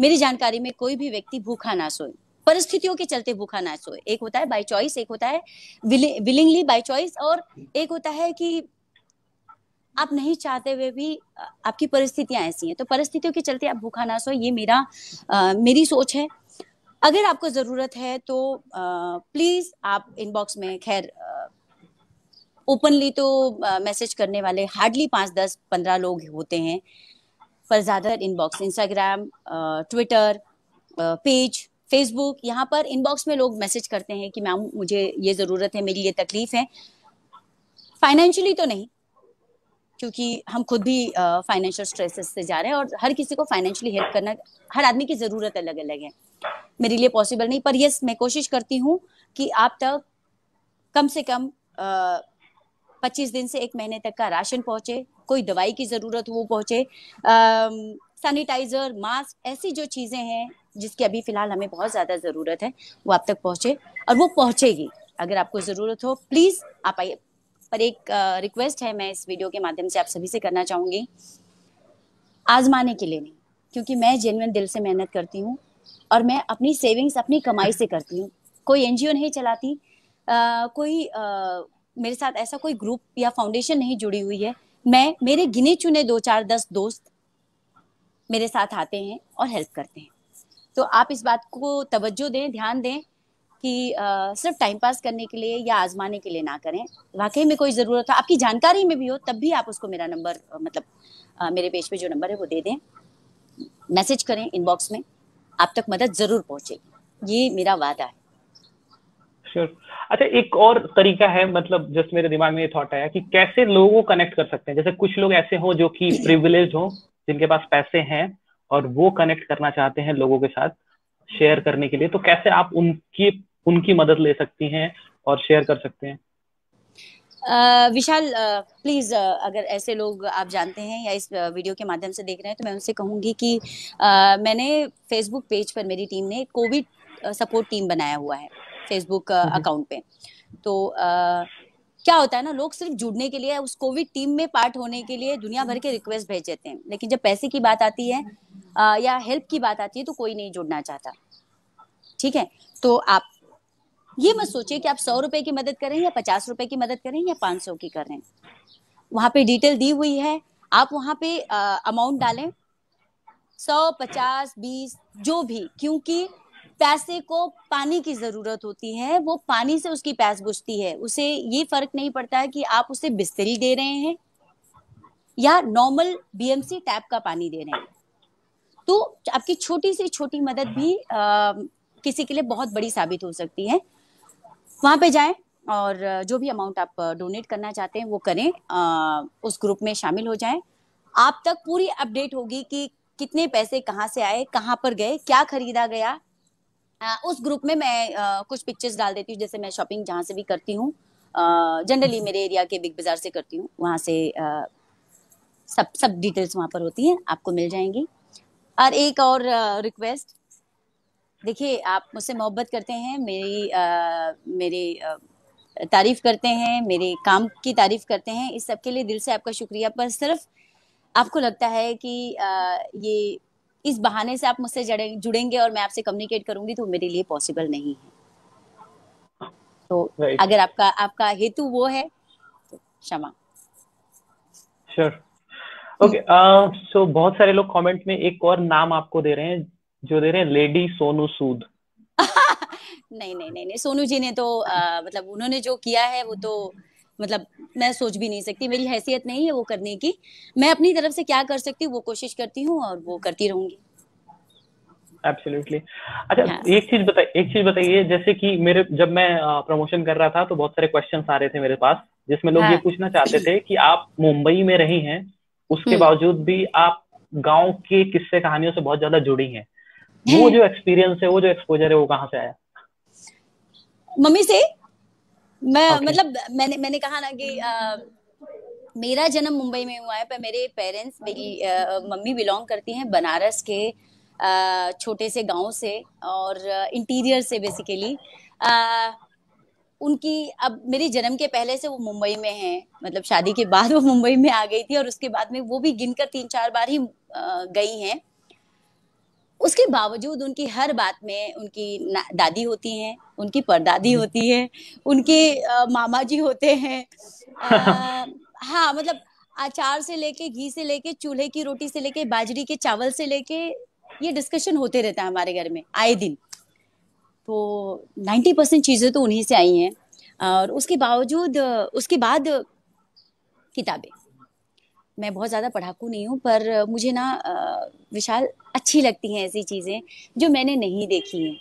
मेरी जानकारी में कोई भी व्यक्ति भूखा ना सोए, परिस्थितियों के चलते भूखा ना सोए। एक होता है बाय चॉइस, एक होता है विलिंगली बाय चॉइस, और एक होता है कि आप नहीं चाहते हुए भी आपकी परिस्थितियां ऐसी हैं, तो परिस्थितियों के चलते आप भूखा ना सोए, ये मेरी सोच है। अगर आपको जरूरत है तो प्लीज आप इनबॉक्स में, खैर ओपनली तो मैसेज करने वाले हार्डली 5, 10, 15 लोग होते हैं, पर ज्यादा inbox, Instagram, Twitter page, Facebook, यहाँ पर इनबॉक्स में लोग मैसेज करते हैं कि मैम मुझे ये जरूरत है, मेरी ये तकलीफ है। फाइनेंशियली तो नहीं, क्योंकि हम खुद भी फाइनेंशियल स्ट्रेसेस से जा रहे हैं, और हर किसी को फाइनेंशियली हेल्प करना, हर आदमी की जरूरत अलग अलग है, मेरे लिए पॉसिबल नहीं, पर यस मैं कोशिश करती हूँ कि आप तक कम से कम 25 दिन से 1 महीने तक का राशन पहुंचे, कोई दवाई की जरूरत हो वो पहुंचे, सैनिटाइजर, मास्क, ऐसी जो चीजें हैं जिसकी अभी फिलहाल हमें बहुत ज्यादा जरूरत है, वो आप तक पहुंचे, और वो पहुंचेगी। अगर आपको जरूरत हो प्लीज आप आइए। पर एक रिक्वेस्ट है, मैं इस वीडियो के माध्यम से आप सभी से करना चाहूंगी, आजमाने के लिए नहीं, क्योंकि मैं जेन्युइन दिल से मेहनत करती हूँ और मैं अपनी सेविंग्स अपनी कमाई से करती हूँ, कोई एनजीओ नहीं चलाती, कोई मेरे साथ ऐसा कोई ग्रुप या फाउंडेशन नहीं जुड़ी हुई है। मैं, मेरे गिने चुने 2, 4, 10 दोस्त मेरे साथ आते हैं और हेल्प करते हैं। तो आप इस बात को तवज्जो दें, ध्यान दें कि सिर्फ टाइम पास करने के लिए या आजमाने के लिए ना करें। वाकई में कोई जरूरत है, आपकी जानकारी में भी हो, तब भी आप उसको मेरा नंबर, मतलब मेरे पेज पे जो नंबर है वो दे दें, मैसेज करें इनबॉक्स में, आप तक मदद जरूर पहुंचेगी, ये मेरा वादा है। श्योर। अच्छा, एक और तरीका है, मतलब जस्ट मेरे दिमाग में ये थॉट आया कि कैसे लोगों को कनेक्ट कर सकते हैं। जैसे कुछ लोग ऐसे हो जो कि प्रिविलेज हो, जिनके पास पैसे हैं और वो कनेक्ट करना चाहते हैं लोगों के साथ शेयर करने के लिए, तो कैसे आप उनकी उनकी मदद ले सकती हैं और शेयर कर सकते हैं? विशाल, प्लीज अगर ऐसे लोग आप जानते हैं या इस वीडियो के माध्यम से देख रहे हैं, तो मैं उनसे कहूंगी कि मैंने फेसबुक पेज पर, मेरी टीम ने कोविड सपोर्ट टीम बनाया हुआ है फेसबुक अकाउंट पे। तो क्या होता है ना, लोग सिर्फ जुड़ने के लिए, उस कोविड टीम में पार्ट होने के लिए दुनिया भर के रिक्वेस्ट भेज देते हैं, लेकिन जब पैसे की बात आती है या हेल्प की बात आती है तो कोई नहीं जुड़ना चाहता। ठीक है, तो आप ये मत सोचिए कि आप 100 रुपए की मदद करें या 50 रुपए की मदद करें या 500 की करें। वहां पे डिटेल दी हुई है, आप वहां पे अमाउंट डालें, 100, 50, 20 जो भी, क्योंकि पैसे को पानी की जरूरत होती है, वो पानी से उसकी प्यास बुझती है। उसे ये फर्क नहीं पड़ता है कि आप उसे बिस्लरी दे रहे हैं या नॉर्मल बीएमसी टैप का पानी दे रहे हैं। तो आपकी छोटी से छोटी मदद भी किसी के लिए बहुत बड़ी साबित हो सकती है। वहां पे जाएं और जो भी अमाउंट आप डोनेट करना चाहते हैं वो करें, उस ग्रुप में शामिल हो जाएं। आप तक पूरी अपडेट होगी कि कितने पैसे कहाँ से आए, कहाँ पर गए, क्या खरीदा गया। उस ग्रुप में मैं कुछ पिक्चर्स डाल देती हूँ, जैसे मैं शॉपिंग जहाँ से भी करती हूँ, जनरली मेरे एरिया के बिग बाजार से करती हूँ, वहां से सब डिटेल्स वहां पर होती हैं, आपको मिल जाएंगी। और एक और रिक्वेस्ट, देखिए आप मुझसे मोहब्बत करते हैं, मेरी तारीफ करते हैं, मेरे काम की तारीफ करते हैं, इस सब के लिए दिल से आपका शुक्रिया। पर सिर्फ आपको लगता है कि ये इस बहाने से आप मुझसे जुड़ेंगे और मैं आपसे कम्युनिकेट करूंगी, तो मेरे लिए पॉसिबल नहीं है। तो अगर आपका हेतु वो है तो क्षमा। श्योर। ओके, सो बहुत सारे लोग कमेंट में एक और नाम आपको दे रहे हैं, जो दे रहे हैं लेडी सोनू सूद। नहीं नहीं नहीं नहीं, सोनू जी ने तो मतलब उन्होंने जो किया है वो तो, मतलब मैं सोच भी नहीं सकती, मेरी हैसियत नहीं है वो करने की। मैं अपनी तरफ से क्या कर सकती हूँ वो कोशिश करती हूँ और वो करती रहूंगी। एब्सोल्युटली। अच्छा, हाँ एक चीज बताइए, जैसे कि मेरे, जब मैं प्रमोशन कर रहा था तो बहुत सारे क्वेश्चंस आ रहे थे मेरे पास, जिसमें लोग ये हाँ। पूछना चाहते थे कि आप मुंबई में रही हैं, उसके हम्म। बावजूद भी आप गांव के किस्से कहानियों से बहुत ज्यादा जुड़ी हैं। वो जो एक्सपीरियंस है, वो जो एक्सपोजर है, वो कहाँ से आया? मम्मी से। मैं ओके। मतलब मैंने कहा ना कि मेरा जन्म मुंबई में हुआ है, पर मेरे पेरेंट्स, मेरी मम्मी बिलोंग करती हैं बनारस के छोटे से गांव से, और इंटीरियर से बेसिकली। उनकी, अब मेरे जन्म के पहले से वो मुंबई में हैं, मतलब शादी के बाद वो मुंबई में आ गई थी, और उसके बाद में वो भी गिनकर 3-4 बार ही गई हैं। उसके बावजूद उनकी हर बात में उनकी दादी होती हैं, उनकी परदादी होती है, उनके मामा जी होते हैं। हाँ, मतलब अचार से लेके, घी से लेके, चूल्हे की रोटी से लेके, बाजरी के चावल से लेके, ये डिस्कशन होते रहता है हमारे घर में आए दिन। तो 90% चीजें तो उन्हीं से आई हैं। और उसके बावजूद, उसके बाद किताबें, मैं बहुत ज्यादा पढ़ाकू नहीं हूँ, पर मुझे ना विशाल अच्छी लगती हैं ऐसी चीजें जो मैंने नहीं देखी हैं,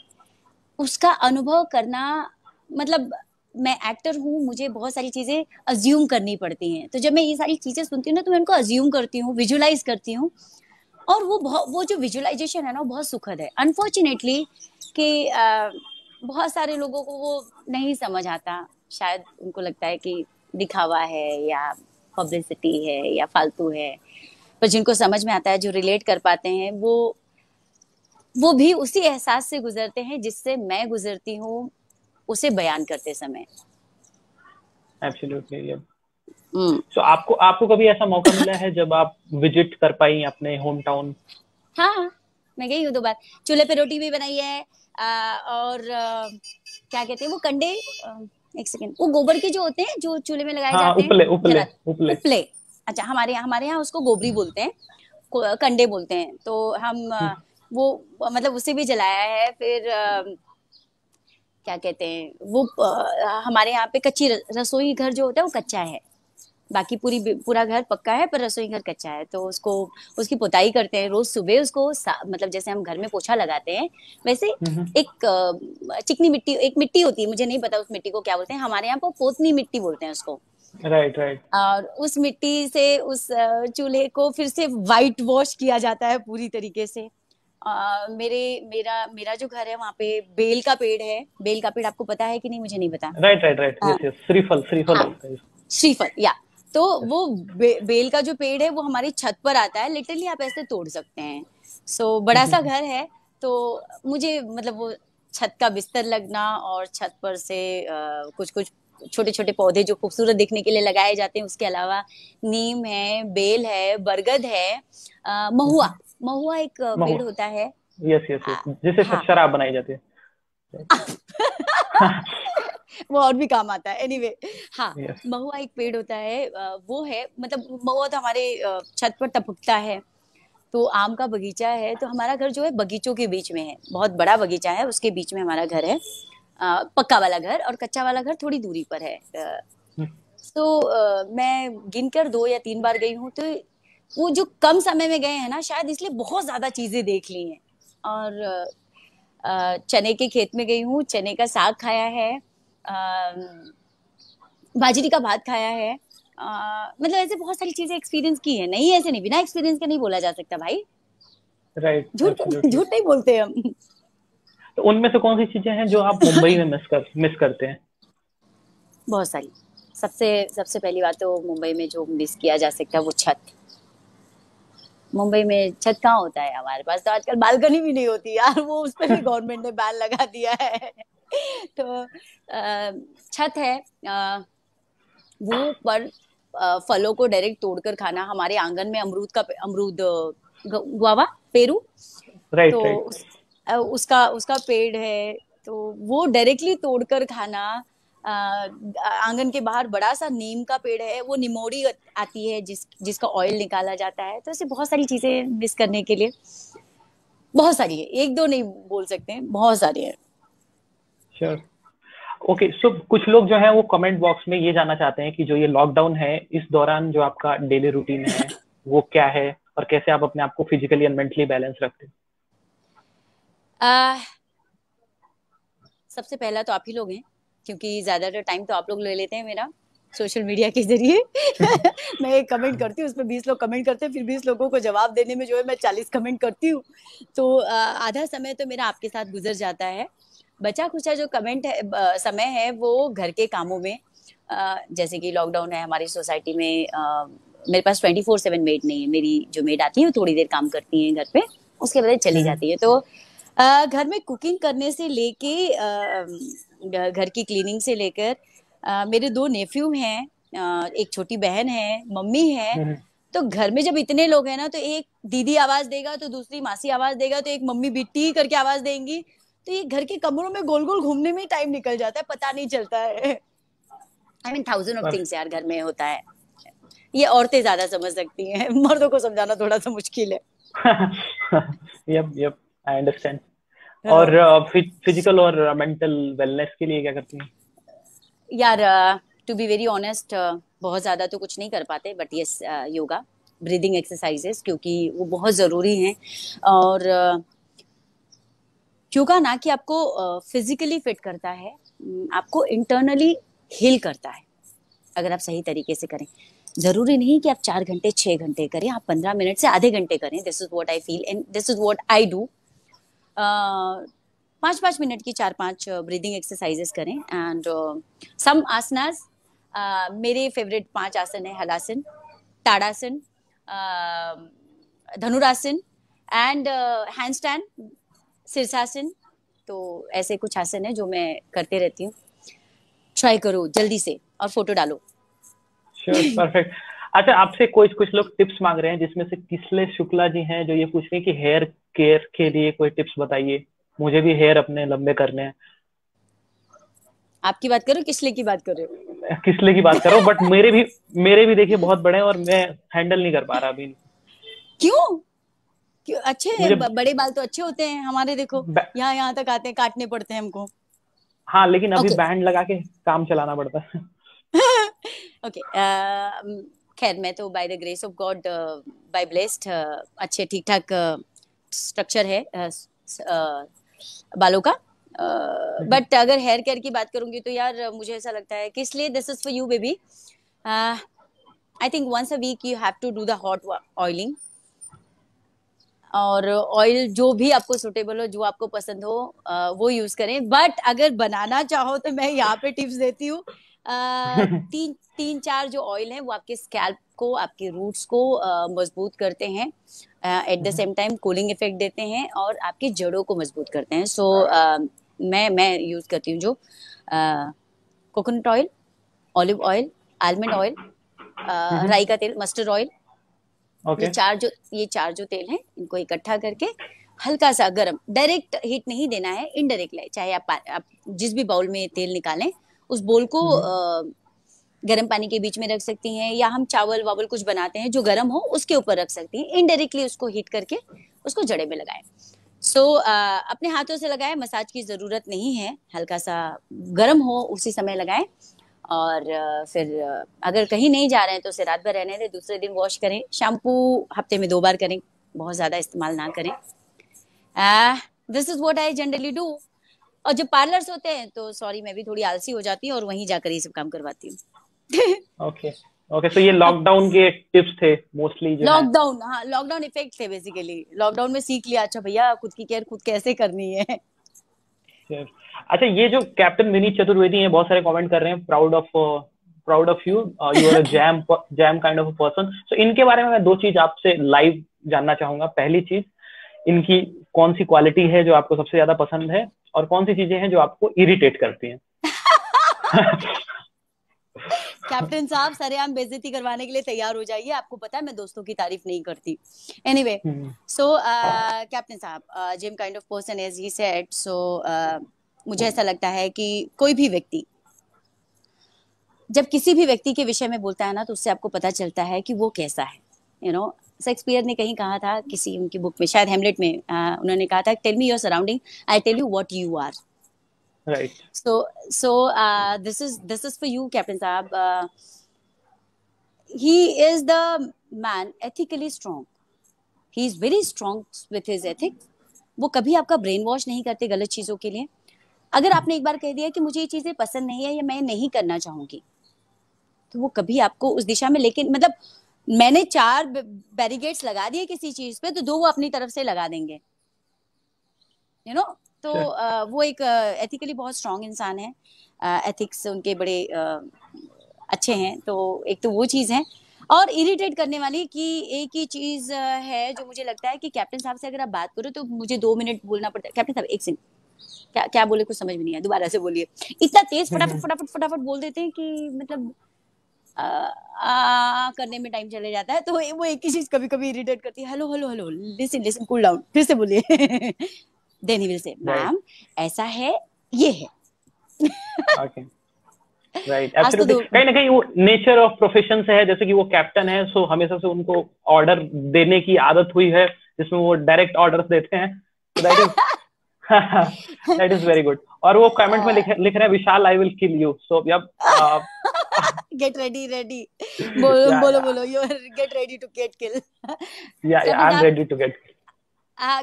उसका अनुभव करना। मतलब मैं एक्टर हूँ, मुझे बहुत सारी चीजें अज्यूम करनी पड़ती हैं, तो जब मैं ये सारी चीजें सुनती हूँ ना, तो मैं उनको अज्यूम करती हूँ, विजुलाइज करती हूँ। और वो जो विजुअलाइजेशन है ना, वो बहुत सुखद है। अनफॉर्चुनेटली कि बहुत सारे लोगों को वो नहीं समझ आता, शायद उनको लगता है कि दिखावा है या पब्लिसिटी है या फालतू है। पर जिनको समझ में आता है, जो रिलेट कर पाते हैं, वो भी उसी एहसास से गुजरते हैं जिससे मैं गुजरती हूँ उसे बयान करते समय। एब्सोल्युटली। हम्म। सो आपको आपको कभी ऐसा मौका मिला है जब आप विजिट कर पाई अपने होम टाउन? हाँ, मैं गई हूँ 2 बार। चूल्हे पे रोटी भी बनाई है। और क्या कहते हैं वो कंडे, एक सेकेंड, वो गोबर के जो होते हैं, जो चूल्हे में लगाए हाँ, जाते हैं, उपले उपले जला, उपले। उपले। अच्छा, हमारे यहाँ उसको गोबरी बोलते हैं, कंडे बोलते हैं। तो हम वो मतलब उसे भी जलाया है। फिर क्या कहते हैं वो, हमारे यहाँ पे कच्ची रसोई घर जो होता है वो कच्चा है, बाकी पूरा घर पक्का है, पर रसोई घर कच्चा है। तो उसको, उसकी पुताई करते हैं रोज सुबह उसको, मतलब जैसे हम घर में पोछा लगाते हैं, वैसे हम्म। एक चिकनी मिट्टी, एक मिट्टी होती है, मुझे नहीं पता उस मिट्टी को क्या बोलते हैं, हमारे यहाँ पर पोतनी मिट्टी बोलते हैं उसको। Right right. और उस मिट्टी से उस चूल्हे को फिर से वाइट वॉश किया जाता है पूरी तरीके से। मेरा मेरा जो घर है वहाँ पे बेल का पेड़ है। बेल का पेड़ आपको पता है कि नहीं, मुझे नहीं पता। Right right right, yes yes, श्रीफल श्रीफल हाँ, होता है। श्रीफल, या। तो यस। वो बेल का जो पेड़ है वो हमारी छत पर आता है, लिटरली आप ऐसे तोड़ सकते हैं। सो बड़ा सा घर है। तो मुझे मतलब वो छत का बिस्तर लगना, और छत पर से कुछ कुछ छोटे छोटे पौधे जो खूबसूरत दिखने के लिए लगाए जाते हैं, उसके अलावा नीम है, बेल है, बरगद है, महुआ। महुआ एक पेड़ महुआ। होता है। यस यस आ, यस, जिससे हाँ। शराब बनाई जाती है। वो और भी काम आता है, एनीवे। हाँ, यस। महुआ एक पेड़ होता है, वो है, मतलब महुआ तो हमारे छत पर टपकता है। तो आम का बगीचा है, तो हमारा घर जो है बगीचों के बीच में है, बहुत बड़ा बगीचा है, उसके बीच में हमारा घर है। पक्का वाला घर, और कच्चा वाला घर थोड़ी दूरी पर है। तो मैं गिनकर 2 या 3 बार गई हूँ। तो वो जो कम समय में गए हैं ना, शायद इसलिए बहुत ज्यादा चीजें देख ली हैं। और चने के खेत में गई हूँ, चने का साग खाया है, बाजरी का भात खाया है। मतलब ऐसे बहुत सारी चीजें एक्सपीरियंस की है। नहीं, ऐसे नहीं, बिना एक्सपीरियंस के नहीं बोला जा सकता भाई। राइट, झूठ एब्सोल्युटली। झूठ नहीं बोलते हम। तो उनमें से कौन सी चीजें हैं जो आप मुंबई में मिस करते हैं? बहुत सारी। सबसे सबसे पहली बात तो मुंबई में जो मिस किया जा सकता है वो छत। मुंबई में छत कहाँ होता है, हमारे पास तो आजकल बालकनी भी नहीं होती यार, वो उस पर भी गवर्नमेंट ने बैन लगा दिया है। तो छत है। वो पर फलों को डायरेक्ट तोड़कर खाना, हमारे आंगन में अमरूद, गुआवा, पेरू। तो राइट राइट। उसका उसका पेड़ है। तो वो डायरेक्टली तोड़कर खाना। आंगन के बाहर बड़ा सा नीम का पेड़ है, वो निमोड़ी आती है जिसका ऑयल निकाला जाता है। तो ऐसे बहुत सारी चीजें मिस करने के लिए, बहुत सारी है, एक दो नहीं बोल सकते हैं, बहुत सारी है। श्योर। ओके, सो कुछ लोग जो है वो कमेंट बॉक्स में ये जानना चाहते हैं कि जो ये लॉकडाउन है, इस दौरान जो आपका डेली रूटीन है वो क्या है, और कैसे आप अपने आप को फिजिकली एंड मेंटली बैलेंस रखते हैं? आ, सबसे पहला तो आप ही लोग हैं, क्योंकि ज्यादातर टाइम तो आप लोग ले लेते हैं मेरा सोशल मीडिया के जरिए। मैं एक कमेंट करती हूँ, उस पर 20 लोग कमेंट करते हैं, फिर 20 लोगों को जवाब देने में जो है मैं 40 कमेंट करती हूँ। तो आधा समय तो मेरा आपके साथ गुजर जाता है। बचा खुचा जो कमेंट है, समय है, वो घर के कामों में। जैसे कि लॉकडाउन है हमारी सोसाइटी में, मेरे पास 24/7 मेड नहीं है, मेरी जो मेड आती है वो थोड़ी देर काम करती है घर पे, उसके बाद चली जाती है। तो घर में कुकिंग करने से लेके घर की क्लीनिंग से लेकर मेरे 2 नेफ्यू हैं, एक छोटी बहन है, मम्मी है। तो घर में जब इतने लोग हैं ना, तो एक दीदी आवाज देगा तो दूसरी मासी आवाज देगा तो एक मम्मी बिट्टी करके आवाज देंगी, तो ये घर के कमरों में गोल गोल घूमने में ही टाइम निकल जाता है, पता नहीं चलता है। I mean thousand of things यार घर में होता है। ये औरतें ज्यादा समझ सकती हैं, मर्दों को समझाना थोड़ा सा मुश्किल है। Yup yup, I understand. हाँ। और फिजिकल और मेंटल वेलनेस के लिए क्या करती हैं? यार टू बी वेरी ऑनेस्ट, बहुत ज्यादा तो कुछ नहीं कर पाते, but yes yoga, breathing exercises, क्योंकि वो बहुत जरूरी हैं। और योगा ना कि आपको फिजिकली फिट करता है, आपको इंटरनली हील करता है अगर आप सही तरीके से करें। जरूरी नहीं कि आप 4 घंटे 6 घंटे करें, आप 15 मिनट से आधे घंटे करें। This is what I feel and this is what I do. 5-5 minute की 4-5 ब्रीदिंग एक्सरसाइजेस करें। एंड सम आसनास, मेरे फेवरेट 5 आसन है: हलासन, ताड़ासन, धनुरासन एंड हैंडस्टैंड, शीर्षासन। तो ऐसे कुछ आसन है जो मैं करते रहती हूँ। ट्राई करो जल्दी से और फोटो डालो। Sure, perfect. अच्छा, आपसे कुछ कुछ लोग टिप्स मांग रहे हैं, जिसमें से किसले शुक्ला जी हैं, जो ये पूछ रहे हैं कि हेयर केयर के लिए कोई टिप्स बताइए, मुझे भी हेयर अपने लंबे करने हैं। आपकी बात करो, किसले की बात कर रहे हो? किसले की बात कर रहा हूँ, बट मेरे भी देखिए बहुत बड़े हैं और मैं हैंडल नहीं कर पा रहा अभी। क्यों? क्यों? अच्छे मुझे बड़े बाल तो अच्छे होते हैं हमारे, देखो बै- यहाँ यहाँ तक आते हैं, काटने पड़ते हैं हमको। हाँ, लेकिन अभी ओके। बैंड लगा के काम चलाना पड़ता है। ओके। खैर मैं तो by the grace of God, by blessed, अच्छे ठीक ठाक स्ट्रक्चर है बालों का। बट अगर हेयर केयर की बात करूंगी तो यार मुझे ऐसा लगता है कि इसलिए this is for you baby. I think once a week you have to do the hot oiling, और ऑयल जो भी आपको सुटेबल हो, जो आपको पसंद हो, वो यूज करें। बट अगर बनाना चाहो तो मैं यहाँ पे टिप्स देती हूँ। 3-4 जो ऑयल है वो आपके स्कैल्प को, आपके रूट्स को मजबूत करते हैं, eight the same time cooling effect देते हैं और आपकी जड़ों को मजबूत करते हैं। सो मैं यूज करती हूँ जो coconut oil, olive oil, almond oil, राई का तेल, मस्टर्ड ऑयल। ये ओके। चार जो तेल हैं, इनको इकट्ठा करके हल्का सा गरम, डायरेक्ट हीट नहीं देना है, इनडायरेक्ट, चाहे आप जिस भी बाउल में तेल निकालें उस बोल को गर्म पानी के बीच में रख सकती हैं, या हम चावल वावल कुछ बनाते हैं जो गर्म हो उसके ऊपर रख सकती हैं। इनडायरेक्टली उसको हीट करके उसको जड़े में लगाएं। सो अपने हाथों से लगाएं, मसाज की जरूरत नहीं है, हल्का सा गर्म हो उसी समय लगाएं। और फिर अगर कहीं नहीं जा रहे हैं तो उसे रात भर रहने दें, दूसरे दिन वॉश करें। शैम्पू हफ्ते में 2 बार करें, बहुत ज्यादा इस्तेमाल ना करें। This is what I generally do. और जब पार्लर्स होते हैं तो सॉरी, मैं भी थोड़ी आलसी हो जाती हूँ और वहीं जाकर ये सब काम करवाती हूँ। ओके। ओके, तो ये लॉकडाउन के टिप्स थे मोस्टली जो है। लॉकडाउन, हाँ लॉकडाउन इफेक्ट थे बेसिकली। लॉकडाउन में सीख लिया, अच्छा भैया खुद की केयर खुद कैसे करनी है। अच्छा, ये जो कैप्टन विनीत चतुर्वेदी हैं, बहुत सारे कमेंट कर रहे हैं, proud of you, you are a gem gem kind of a person. So इनके बारे में मैं 2 चीज आपसे लाइव जानना चाहूंगा। पहली चीज, इनकी कौन सी क्वालिटी है जो आपको सबसे ज्यादा पसंद है, और कौन सी चीजें हैं जो आपको इरिटेट करती हैं? कैप्टन साहब सरेआम बेइज्जती करवाने के लिए तैयार हो जाइए, आपको पता है मैं दोस्तों की तारीफ नहीं करती। एनीवे, सो कैप्टन साहब, gem kind of person as he said. So मुझे ऐसा लगता है कि कोई भी व्यक्ति जब किसी भी व्यक्ति के विषय में बोलता है ना, तो उससे आपको पता चलता है कि वो कैसा है। शेक्सपियर ने कहीं कहा था किसी उनकी बुक में, शायद हेमलेट में, उन्होंने कहा था, tell me your surrounding, I tell you what you are. Right. So this is for you, Captain Saab. He is the man ethically strong. He is very strong with his ethics. वो कभी आपका brain wash नहीं करते गलत चीजों के लिए। अगर आपने एक बार कह दिया कि मुझे ये चीजें पसंद नहीं है या मैं नहीं करना चाहूंगी, तो वो कभी आपको उस दिशा में, लेकिन मतलब मैंने 4 बैरिगेट्स लगा दिए किसी चीज पे, तो 2 वो अपनी तरफ से लगा देंगे, यू नो। तो वो एक एथिकली बहुत स्ट्रांग इंसान है। एथिक्स उनके बड़े अच्छे हैं। तो एक तो वो चीज है। और इरिटेट करने वाली कि एक ही चीज है जो मुझे लगता है कि कैप्टन साहब से अगर आप बात करो तो मुझे 2 मिनट बोलना पड़ता है। कैप्टन साहब एक सेकंड, क्या क्या बोले कुछ समझ में नहीं आया, दोबारा से बोलिए। इतना तेज फटाफट फटाफट फटाफट बोल देते हैं कि मतलब करने में टाइम चले जाता है। तो वो एक ही चीज कभी कभी इरिटेट करती है, hello hello hello, listen listen, cool down, फिर से बोलिए। Then he will say, right, ma'am ऐसा है, ये है। ओके, राइट, आज तो एब्सोल्युटली। दो। कहीं ना कहीं वो नेचर ऑफ प्रोफेशन से है, जैसे कि वो कैप्टन है, सो हमेशा से उनको ऑर्डर देने की आदत हुई है, जिसमें वो डायरेक्ट ऑर्डर्स देते हैं। So that is that is very good. और वो कमेंट में लिख रहे हैं, Vishal I will kill you. So yup, get ready ready, बोलो या बोलो या बोलो, you are get ready to get kill. या कैप्टन आई एम साहब, ready to get.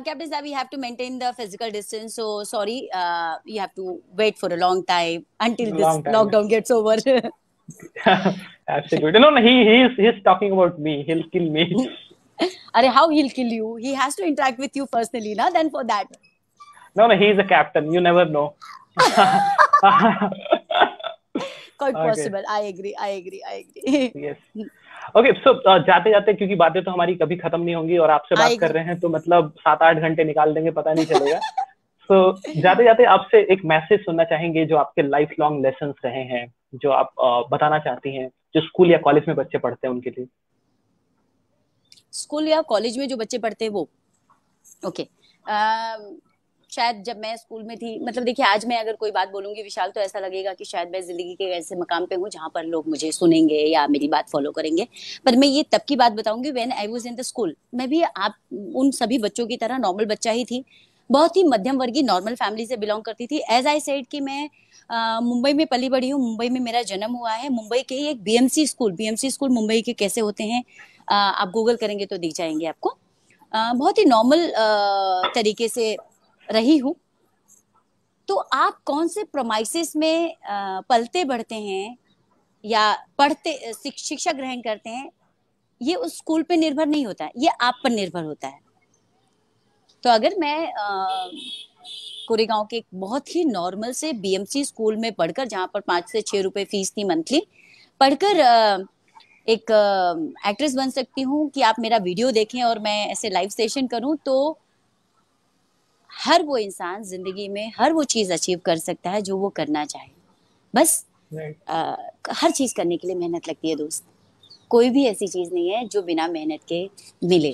Captain Saab, you have to maintain the physical distance. So sorry, you have to wait for a long time until this long time. lockdown gets over. Absolutely. No, no, he's talking about me. He'll kill me. Arey, how he'll kill you? He has to interact with you personally, na? Then for that. No, no, he's a captain. You never know. Quite Okay. possible. I agree. I agree. I agree. Yes. Okay, so जाते जाते, क्योंकि बातें तो हमारी कभी खत्म नहीं होंगी और आपसे I बात कर agree. रहे हैं तो मतलब 7-8 घंटे निकाल देंगे, पता नहीं चलेगा। सो जाते जाते आपसे एक मैसेज सुनना चाहेंगे, जो आपके लाइफ लॉन्ग लेसन रहे हैं, जो आप बताना चाहती हैं, जो स्कूल या कॉलेज में बच्चे पढ़ते हैं उनके लिए। स्कूल या कॉलेज में जो बच्चे पढ़ते हैं वो, ओके। शायद जब मैं स्कूल में थी, मतलब देखिए आज मैं अगर कोई बात बोलूंगी विशाल, तो ऐसा लगेगा कि शायद मैं जिंदगी के ऐसे मकाम पे हूँ जहां पर लोग मुझे सुनेंगे या मेरी बात फॉलो करेंगे। पर मैं ये तब की बात बताऊंगी when I was in the school. मैं भी आप उन सभी बच्चों की तरह नॉर्मल बच्चा ही थी, बहुत ही मध्यम वर्गीय नॉर्मल फैमिली से बिलोंग करती थी। एज आई सेड कि मैं मुंबई में पली बड़ी हूँ, मुंबई में मेरा जन्म हुआ है। मुंबई के ही एक BMC school, BMC school Mumbai के कैसे होते हैं आप गूगल करेंगे तो दिख जाएंगे आपको। बहुत ही नॉर्मल तरीके से रही हूँ। तो आप कौन से प्रोमाइसेस में पलते बढ़ते हैं या पढ़ते शिक्षा ग्रहण करते हैं, ये उस स्कूल पे निर्भर नहीं होता है, ये आप पर निर्भर होता है। तो अगर मैं कोरेगांव के एक बहुत ही नॉर्मल से बीएमसी स्कूल में पढ़कर, जहां पर 5 से 6 रुपए फीस थी मंथली, पढ़कर एक एक्ट्रेस बन सकती हूँ कि आप मेरा वीडियो देखें और मैं ऐसे लाइव सेशन करूं, तो हर वो इंसान जिंदगी में हर वो चीज अचीव कर सकता है जो वो करना चाहे। बस हर चीज करने के लिए मेहनत लगती है दोस्त। कोई भी ऐसी चीज नहीं है जो बिना मेहनत के मिले,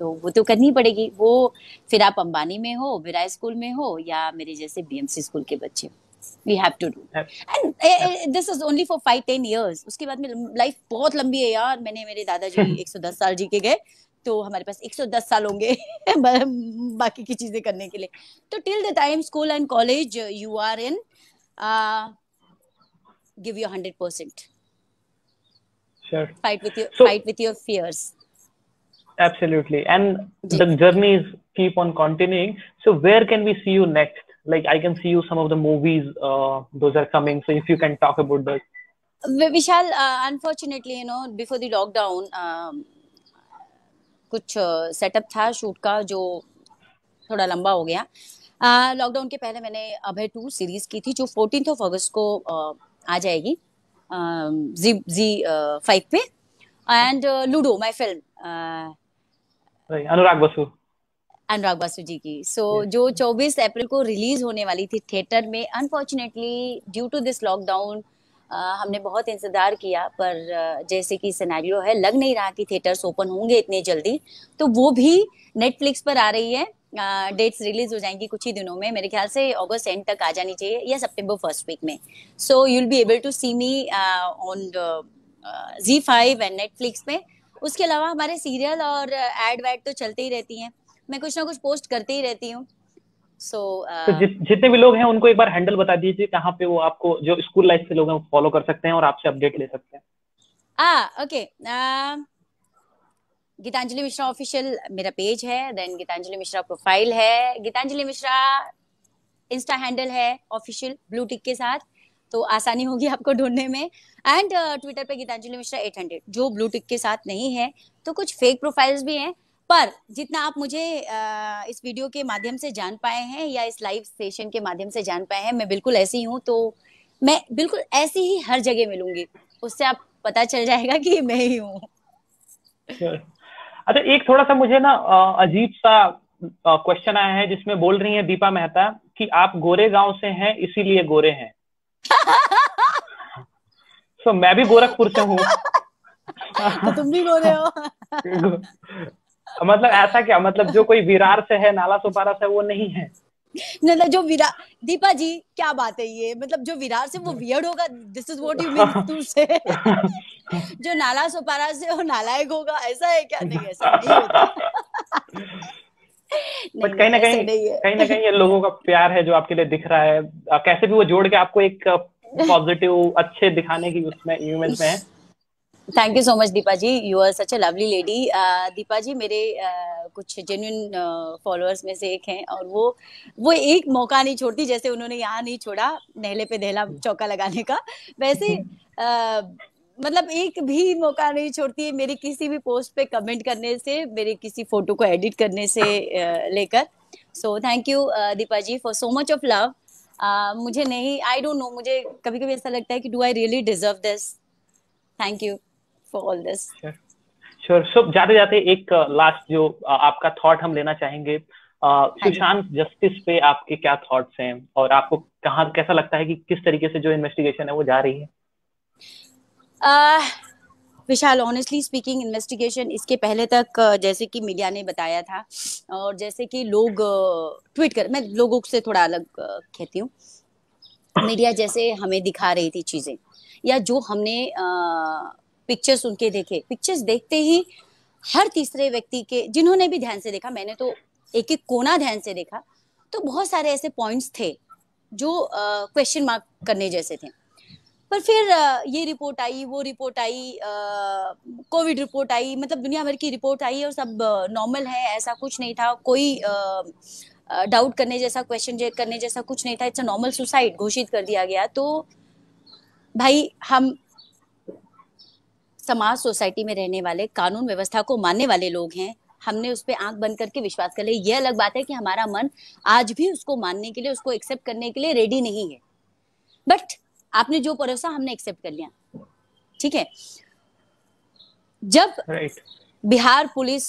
तो वो तो करनी पड़ेगी। वो फिर आप अंबानी में हो, विराय स्कूल में हो, या मेरे जैसे बीएमसी स्कूल के बच्चे हो, we have to do. And this is only for 5-10 years। उसके बाद में लाइफ बहुत लंबी है यार। मैंने मेरे दादाजी 110 साल जी के गए, तो हमारे पास 110 साल होंगे बाकी की चीजें करने के लिए। तो till the time school and college you are in, give your 100%। Sure. Fight with your fears. Absolutely. And the journey is keep on continuing. So where can we see you next? Like I can see you some of the movies, those are coming. So if you can talk about that. Vishal, unfortunately, before the lockdown, कुछ setup था shoot का जो थोड़ा लंबा हो गया। Lockdown के पहले मैंने अभय 2 सीरीज की थी, जो 14 अगस्त को आ जाएगी Z5 पे। एंड लूडो माय फिल्म, अनुराग बासु जी की। जो 24 अप्रैल को रिलीज होने वाली थी थिएटर में, unfortunately due to this lockdown हमने बहुत इंतजार किया, पर जैसे कि सिनेरियो है, लग नहीं रहा कि थिएटर्स ओपन होंगे इतने जल्दी। तो वो भी नेटफ्लिक्स पर आ रही है, डेट्स रिलीज हो जाएंगी कुछ ही दिनों में, मेरे ख्याल से अगस्त एंड तक आ जानी चाहिए या सितंबर फर्स्ट वीक में। So you will be able to see me on Z5 and Netflix पे। उसके अलावा हमारे सीरियल और एड वैड तो चलते ही रहती हैं, मैं कुछ ना कुछ पोस्ट करते ही रहती हूँ। तो जितने भी लोग हैं उनको एक बार हैंडल बता दीजिए, कहाँ पे वो आपको, जो स्कूल लाइफ के लोग हैं, फॉलो कर सकते हैं और आपसे अपडेट ले सकते हैं। ओके, गीतांजलि मिश्रा ऑफिशियल मेरा पेज है, देन गीतांजलि मिश्रा प्रोफाइल है, गीतांजलि मिश्रा इंस्टा हैंडल है ऑफिशियल ब्लू टिक के साथ, तो आसानी होगी आपको ढूंढने में। एंड ट्विटर पे गीतांजलि मिश्रा 800 जो ब्लू टिक के साथ नहीं है। तो कुछ फेक प्रोफाइल्स भी हैं, पर जितना आप मुझे इस वीडियो के माध्यम से जान पाए हैं या इस लाइव सेशन के माध्यम से जान पाए हैं, मैं बिल्कुल ऐसी हूँ। तो मैं बिल्कुल ऐसी ही हर जगह मिलूंगी। उससे आप पता चल जाएगा कि मैं ही हूँ। अच्छा, एक थोड़ा सा मुझे ना अजीब सा क्वेश्चन आया है, जिसमें बोल रही है दीपा मेहता कि आप गोरे गांव से हैं इसीलिए गोरे हैं। सो मैं भी गोरखपुर से हूँ। तो तुम भी गोरे हो। मतलब ऐसा क्या, मतलब जो कोई विरार से है, नाला सोपारा से, वो नहीं है? मतलब जो विरार, दीपा जी क्या बात है ये, मतलब जो विरार से वो वियर्ड होगा, this is what you mean to say? जो नाला सोपारा से वो नालायक होगा, ऐसा है क्या? नहीं, ऐसा नहीं होता। नहीं बट नहीं, ऐसा नहीं कहीं ना है। कहीं ये लोगों का प्यार है जो आपके लिए दिख रहा है, कैसे भी वो जोड़ के आपको एक पॉजिटिव अच्छे दिखाने की उसमें इमेज में है। Thank you so much Deepa ji, you are such a lovely lady. Deepa ji मेरे कुछ जेन्युइन फॉलोअर्स में से एक हैं, और वो एक मौका नहीं छोड़ती, जैसे उन्होंने यहाँ नहीं छोड़ा नहले पे दहला चौका लगाने का, वैसे मतलब एक भी मौका नहीं छोड़ती है मेरी किसी भी पोस्ट पे कमेंट करने से, मेरी किसी फोटो को एडिट करने से लेकर। So thank you Deepa ji for so much of love. मुझे नहीं, आई डोंट नो, मुझे कभी कभी ऐसा लगता है कि do I really deserve this. Thank you for all this. Sure. So जाते जाते एक लास्ट जो आपका थॉट हम लेना चाहेंगे, हाँ जी। सुशांत जस्टिस पे आपके क्या थॉट्स हैं, और आपको कहाँ कैसा लगता है कि किस तरीके से जो इन्वेस्टिगेशन है वो जा रही है? विशाल, ऑनेस्टली स्पीकिंग, इन्वेस्टिगेशन इसके पहले तक जैसे कि मीडिया ने बताया था, और जैसे कि लोग ट्वीट कर, मैं लोगों से थोड़ा अलग कहती हूँ, मीडिया जैसे हमें दिखा रही थी चीजें, या जो हमने पिक्चर्स उनके देखे, पिक्चर्स देखते ही हर तीसरे व्यक्ति के, जिन्होंने भी ध्यान से देखा, मैंने तो एक एक कोना ध्यान से देखा, तो बहुत सारे ऐसे पॉइंट्स थे जो क्वेश्चन मार्क करने जैसे थे। पर फिर ये रिपोर्ट आई, वो रिपोर्ट आई, कोविड रिपोर्ट आई, मतलब दुनिया भर की रिपोर्ट आई, और सब नॉर्मल है, ऐसा कुछ नहीं था, कोई डाउट करने जैसा, क्वेश्चन करने जैसा कुछ नहीं था, इट्स अ नॉर्मल सुसाइड घोषित कर दिया गया। तो भाई, हम समाज, सोसाइटी में रहने वाले, कानून व्यवस्था को मानने वाले लोग हैं, हमने उस पर आंख बंद करके विश्वास कर लिया। ये अलग बात है कि हमारा मन आज भी उसको मानने के लिए, उसको एक्सेप्ट करने के लिए रेडी नहीं है, बट आपने जो परोसा हमने एक्सेप्ट कर लिया, ठीक है। जब राइट। बिहार पुलिस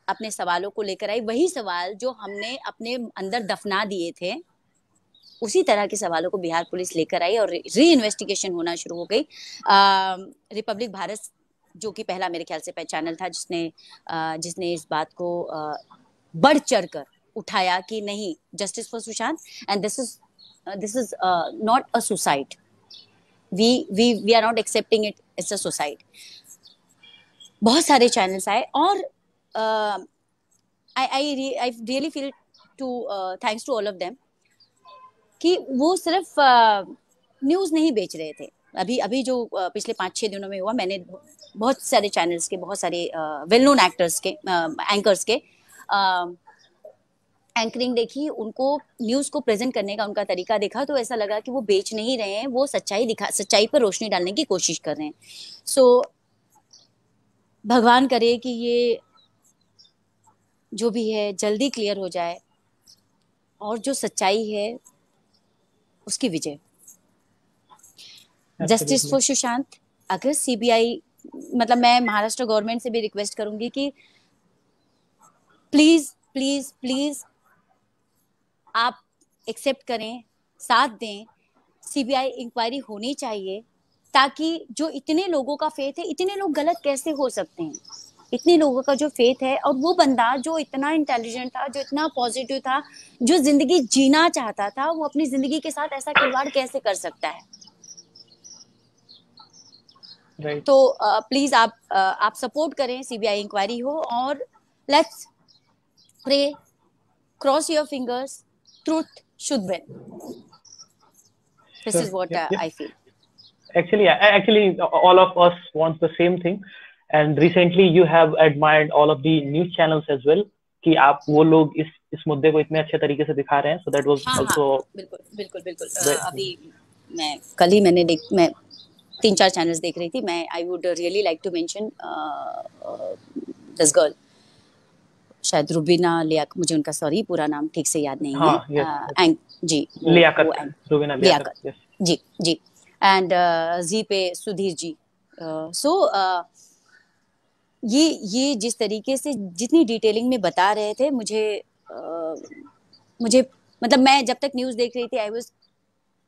अपने सवालों को लेकर आई, वही सवाल जो हमने अपने अंदर दफना दिए थे, उसी तरह के सवालों को बिहार पुलिस लेकर आई और री इन्वेस्टिगेशन होना शुरू हो गई। रिपब्लिक भारत, जो कि पहला मेरे ख्याल से चैनल था जिसने इस बात को बढ़ चढ़ कर उठाया कि नहीं, justice for Sushant, and this is not a suicide, we are not accepting it, it's a suicide. बहुत सारे चैनल्स आए, और I really feel to thanks to all of them कि वो सिर्फ न्यूज नहीं बेच रहे थे। अभी अभी जो पिछले 5-6 दिनों में हुआ, मैंने बहुत सारे चैनल्स के, बहुत सारे वेल नोन एक्टर्स के, एंकर्स के एंकरिंग देखी, उनको न्यूज को प्रेजेंट करने का उनका तरीका देखा, तो ऐसा लगा कि वो बेच नहीं रहे हैं, वो सच्चाई पर रोशनी डालने की कोशिश कर रहे हैं। सो भगवान करे कि ये जो भी है जल्दी क्लियर हो जाए, और जो सच्चाई है उसकी विजय। Justice for Sushant. अगर सीबीआई, मतलब मैं महाराष्ट्र गवर्नमेंट से भी रिक्वेस्ट करूंगी कि प्लीज प्लीज प्लीज आप एक्सेप्ट करें, साथ दें, सीबीआई इंक्वायरी होनी चाहिए, ताकि जो इतने लोगों का फेथ है, इतने लोग गलत कैसे हो सकते हैं, इतने लोगों का जो फेथ है, और वो बंदा जो इतना इंटेलिजेंट था, जो इतना पॉजिटिव था, जो जिंदगी जीना चाहता था, वो अपनी जिंदगी के साथ ऐसा खिलवाड़ कैसे कर सकता है? राइट। तो प्लीज आप सपोर्ट करें, सीबीआई इंक्वायरी हो, और let's pray, cross your fingers, truth should win. This Sure. Is what Yep. Yep. I feel. Actually, all of us want the same thing. And recently, you have admired all of the news channels as well. कि आप वो लोग इस मुद्दे को इतने अच्छे तरीके से दिखा रहे हैं. So that was हाँ हाँ, also बिल्कुल बिल्कुल बिल्कुल। very, अभी कल ही मैं 3-4 चैनल्स देख रही थी। मैं I would really like to mention this girl, शायद रुबीना लिया, मुझे उनका सॉरी पूरा नाम ठीक से याद नहीं है। हाँ, yes, जी, लियाकत, वो रुबीना लियाकत, लियाकत, yes. जी जी। एंड जी पे सुधीर जी, सो ये जिस तरीके से जितनी डिटेलिंग में बता रहे थे, मुझे मतलब मैं जब तक न्यूज देख रही थी I was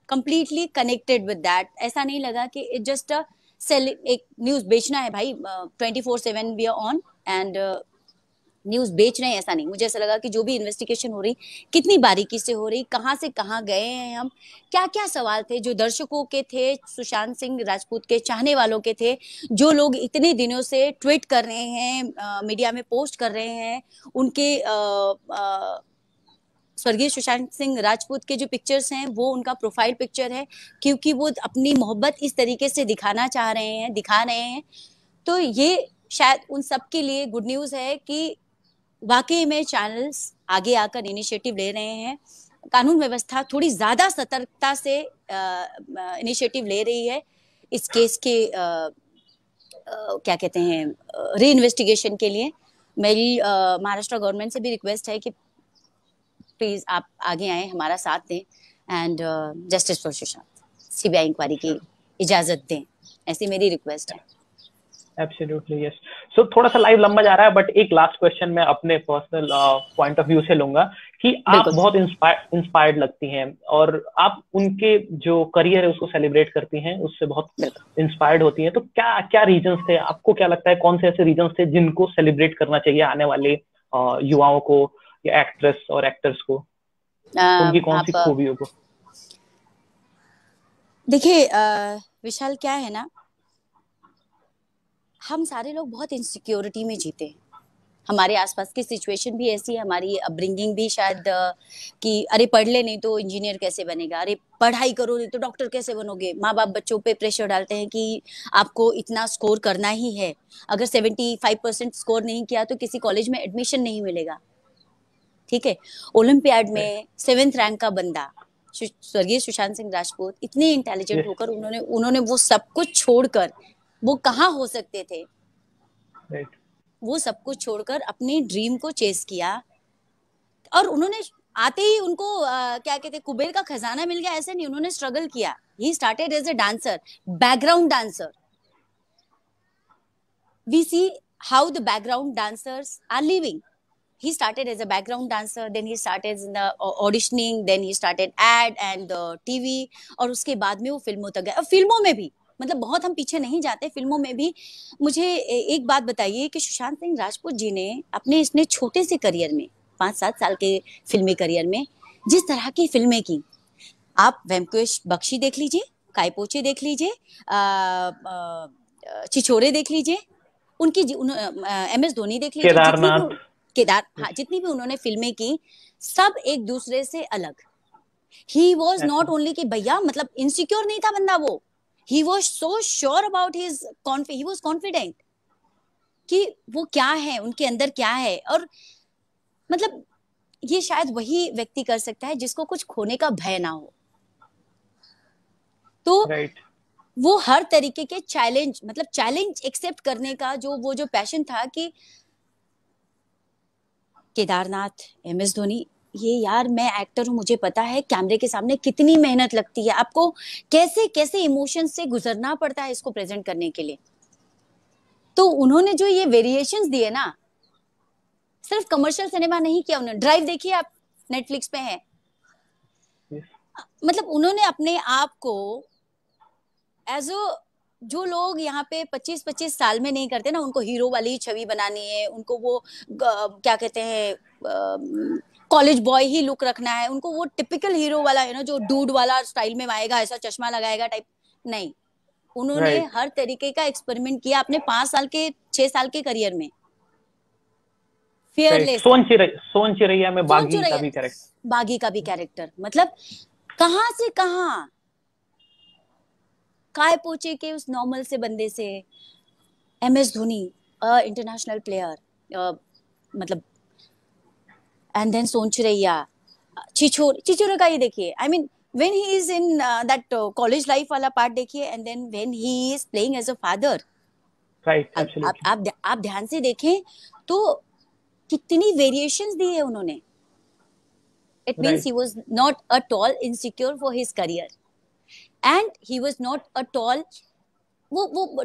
completely connected with that. ऐसा नहीं लगा कि इट जस्ट अ सेल, एक न्यूज बेचना है भाई, 24/7 we are on and news बेच रहे हैं, ऐसा नहीं। मुझे ऐसा लगा कि जो भी इन्वेस्टिगेशन हो रही, कितनी बारीकी से हो रही, कहाँ से कहाँ गए हैं हम, क्या क्या सवाल थे जो दर्शकों के थे, सुशांत सिंह राजपूत के चाहने वालों के थे, जो लोग इतने दिनों से ट्वीट कर रहे हैं, मीडिया में पोस्ट कर रहे हैं, उनके स्वर्गीय सुशांत सिंह राजपूत के जो पिक्चर्स हैं वो उनका प्रोफाइल पिक्चर है, क्योंकि वो अपनी मोहब्बत इस तरीके से दिखाना चाह रहे हैं, दिखा रहे हैं। तो ये शायद उन सब के लिए गुड न्यूज है कि वाकई में चैनल्स आगे आकर इनिशिएटिव ले रहे हैं, कानून व्यवस्था थोड़ी ज्यादा सतर्कता से इनिशिएटिव ले रही है इस केस के क्या कहते हैं री इन्वेस्टिगेशन के लिए। मेरी महाराष्ट्र गवर्नमेंट से भी रिक्वेस्ट है कि प्लीज आप आगे आए, हमारा साथ दें and justice for Sushant, CBI inquiry की इजाजत दें, ऐसी मेरी रिक्वेस्ट है। Absolutely yes. सो थोड़ा सा लाइव लंबा जा रहा है, बट एक लास्ट क्वेश्चन मैं अपने पर्सनल पॉइंट ऑफ व्यू से लूंगा कि आप बहुत इंस्पायर्ड लगती हैं और आप उनके जो करियर है उसको सेलिब्रेट करती हैं, उससे बहुत इंस्पायर्ड होती हैं। तो क्या क्या रीजंस थे, आपको क्या लगता है कौन से ऐसे रीजंस थे जिनको सेलिब्रेट करना चाहिए आने वाले युवाओं को या एक्ट्रेस और एक्टर्स को, उनकी कौन सी खूबियों को? देखिए विशाल, क्या है ना, हम सारे लोग बहुत इनसिक्योरिटी में जीते हैं, हमारे आसपास की सिचुएशन भी ऐसी है, हमारी अपब्रिंगिंग भी शायद कि अरे पढ़ ले नहीं तो इंजीनियर कैसे बनेगा, अरे पढ़ाई करो नहीं तो डॉक्टर कैसे बनोगे। माँ बाप बच्चों पे प्रेशर डालते हैं कि आपको इतना स्कोर करना ही है, अगर 75% स्कोर नहीं किया तो किसी कॉलेज में एडमिशन नहीं मिलेगा। ठीक है, ओलंपियाड में 7th रैंक का बंदा स्वर्गीय सुशांत सिंह राजपूत इतने इंटेलिजेंट होकर उन्होंने वो सब कुछ छोड़कर, वो कहाँ हो सकते थे, वो सब कुछ छोड़कर अपनी ड्रीम को चेस किया। और उन्होंने आते ही उनको क्या कहते, कुबेर का खजाना मिल गया, ऐसे नहीं, उन्होंने स्ट्रगल किया। He started as a dancer, background dancer. We see how the background dancers are living. He started as a background dancer, then he started in the auditioning, then he started ad and TV, और उसके बाद में वो फिल्मों तक गए। और फिल्मों में भी मतलब बहुत हम पीछे नहीं जाते, फिल्मों में भी। मुझे एक बात बताइए कि सुशांत सिंह राजपूत जी ने अपने इसने छोटे से करियर में, 5-7 साल के फिल्मी करियर में जिस तरह की फिल्में की, आप वेंकटेश बख्शी देख लीजिए, कायपोचे देख लीजिए, छिछोरे देख लीजिए, उनकी MS धोनी देख लीजिए, हाँ, जितनी भी उन्होंने फिल्में की, सब एक दूसरे से अलग। ही वॉज नॉट ओनली कि भैया मतलब इनसिक्योर नहीं था बंदा वो, he was so sure about his he was confident कि वो क्या है, उनके अंदर क्या है। और मतलब ये शायद वही व्यक्ति कर सकता है जिसको कुछ खोने का भय ना हो। तो वो हर तरीके के चैलेंज, मतलब चैलेंज एक्सेप्ट करने का जो पैशन था कि केदारनाथ, MS धोनी, ये यार मैं एक्टर हूँ, मुझे पता है कैमरे के सामने कितनी मेहनत लगती है, आपको कैसे कैसे इमोशन से गुजरना पड़ता है इसको प्रेजेंट करने के लिए। तो उन्होंने जो ये वेरिएशंस दिए ना, सिर्फ कमर्शियल सिनेमा नहीं किया उन्होंने। ड्राइव देखिए आप, नेटफ्लिक्स पे है। मतलब उन्होंने अपने आप को एज अ, जो लोग यहाँ पे 25-25 साल में नहीं करते ना, उनको हीरो वाली छवि बनानी है, उनको वो क्या कहते हैं कॉलेज बॉय ही लुक रखना है, उनको वो टिपिकल हीरो वाला है ना, जो डूड वाला स्टाइल में आएगा, ऐसा चश्मा लगाएगा टाइप, नहीं। उन्होंने हर तरीके का एक्सपेरिमेंट किया अपने 6 साल के करियर में। फियरलेस, सोन चिरैया में बागी का भी कैरेक्टर, मतलब कहां से कहां, काय पोचे के उस नॉर्मल से बंदे से MS धोनी, इंटरनेशनल प्लेयर, मतलब एंड देन सोन चिरैया, छिछोरे का ये देखिए, I mean when he is in that college life वाला पार्ट देखिए, and then when he is playing as a father, आप ध्यान से देखें तो कितनी वेरिएशंस दी है उन्होंने। It means he was not at all insecure for his career, and he was not at all, वो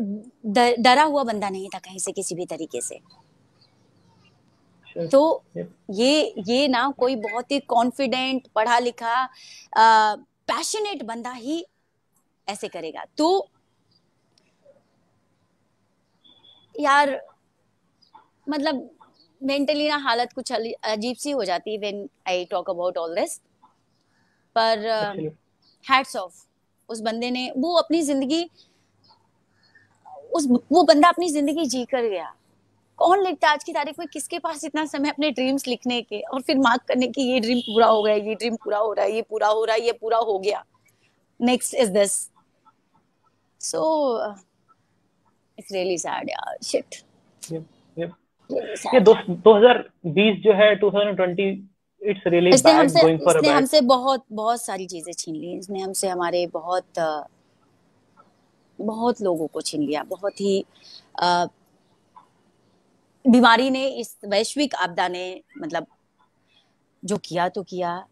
डरा हुआ बंदा नहीं था कहीं से किसी भी तरीके से। तो ये ना कोई बहुत ही कॉन्फिडेंट पढ़ा लिखा पैशनेट बंदा ही ऐसे करेगा। तो यार मतलब मेंटली ना हालत कुछ अजीब सी हो जाती है when I talk about all this. पर हैट्स ऑफ उस बंदे ने, वो अपनी जिंदगी वो बंदा अपनी जिंदगी जी कर गया। कौन लिखता है आज की तारीख में, किसके पास इतना समय अपने ड्रीम्स लिखने के और फिर मार्क करने की, ये ड्रीम पूरा हो गया, ये ड्रीम पूरा हो रहा है, ये पूरा हो रहा है, ये पूरा हो गया, next is this. So it's really sad यार, शिट। ये 2020 जो है 2020 it's really bad going for a bad. इसने हमसे बहुत बहुत सारी चीजें छीन ली। इसने हमसे हमारे बहुत लोगों को छीन लिया। बहुत ही बीमारी ने, इस वैश्विक आपदा ने मतलब जो किया तो किया।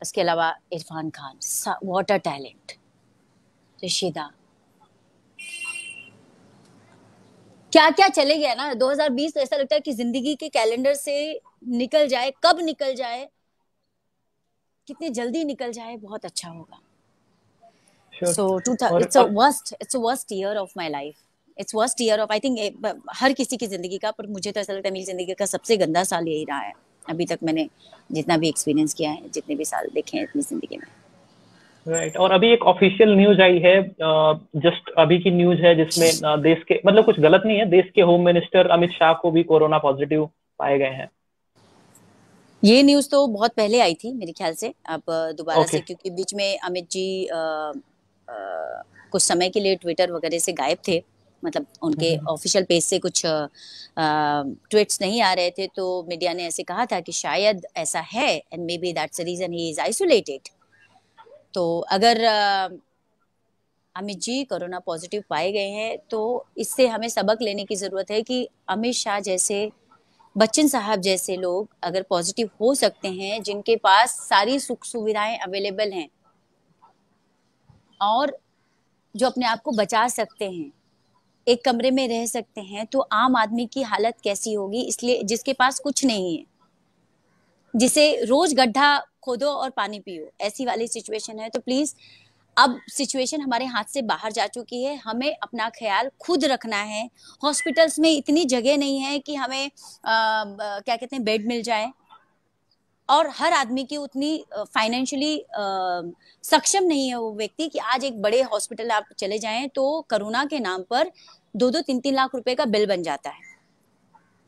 इसके अलावा Irfan Khan, what a talent, Rashida, क्या क्या चले गया ना। 2020 तो ऐसा लगता है कि जिंदगी के कैलेंडर से निकल जाए, कब निकल जाए, कितनी जल्दी निकल जाए, बहुत अच्छा होगा। So it's a worst year of my life. It's worst year of I think हर किसी की जिंदगी का, पर मुझे तो ऐसा लगता है मेरी जिंदगी का सबसे गंदा साल यही रहा है अभी तक। मैंने जितना भी एक्सपीरियंस किया है, जितने भी साल देखे हैं अपनी जिंदगी में। राइट। और अभी एक ऑफिशियल न्यूज आई है, जस्ट अभी की न्यूज है, जिसमें देश के, मतलब कुछ गलत नहीं है, देश के होम मिनिस्टर अमित शाह को भी कोरोना पॉजिटिव पाए गए हैं। ये न्यूज तो बहुत पहले आई थी मेरे ख्याल से, अब दोबारा से, क्योंकि बीच में अमित जी कुछ समय के लिए ट्विटर वगैरह से गायब थे। मतलब उनके ऑफिशियल पेज से कुछ ट्वीट्स नहीं आ रहे थे, तो मीडिया ने ऐसे कहा था कि शायद ऐसा है and maybe that's the reason he is isolated. तो अगर अमित जी कोरोना पॉजिटिव पाए गए हैं तो इससे हमें सबक लेने की जरूरत है कि अमित शाह जैसे, बच्चन साहब जैसे लोग अगर पॉजिटिव हो सकते हैं, जिनके पास सारी सुख सुविधाएं अवेलेबल हैं और जो अपने आप को बचा सकते हैं, एक कमरे में रह सकते हैं, तो आम आदमी की हालत कैसी होगी। इसलिए जिसके पास कुछ नहीं है, जिसे रोज गड्ढा खोदो और पानी पियो, ऐसी वाली सिचुएशन है, तो प्लीज, अब सिचुएशन हमारे हाथ से बाहर जा चुकी है, हमें अपना ख्याल खुद रखना है। हॉस्पिटल्स में इतनी जगह नहीं है कि हमें क्या कहते हैं, बेड मिल जाए, और हर आदमी की उतनी फाइनेंशियली सक्षम नहीं है वो व्यक्ति कि आज एक बड़े हॉस्पिटल आप चले जाएं तो कोरोना के नाम पर 2-3 लाख रुपए का बिल बन जाता है।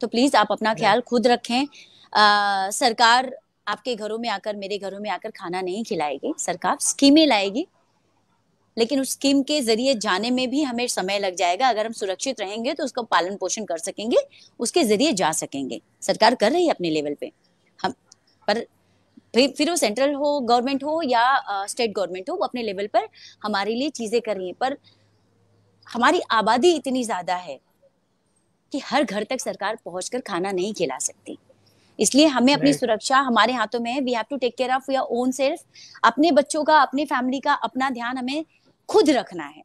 तो प्लीज आप अपना ख्याल खुद रखें। सरकार आपके घरों में आकर, मेरे घरों में आकर खाना नहीं खिलाएगी, सरकार स्कीमें लाएगी, लेकिन उस स्कीम के जरिए जाने में भी हमें समय लग जाएगा। अगर हम सुरक्षित रहेंगे तो उसका पालन पोषण कर सकेंगे, उसके जरिए जा सकेंगे। सरकार कर रही है अपने लेवल पे, हम पर फिर वो सेंट्रल हो, गवर्नमेंट हो या स्टेट गवर्नमेंट हो, वो अपने लेवल पर हमारे लिए चीजें कर रही है। पर हमारी आबादी इतनी ज्यादा है कि हर घर तक सरकार पहुंचकर खाना नहीं खिला सकती। इसलिए हमें अपनी सुरक्षा हमारे हाथों में है। We have to take care of your own self. अपने बच्चों का, अपनी फैमिली का, अपना ध्यान हमें खुद रखना है।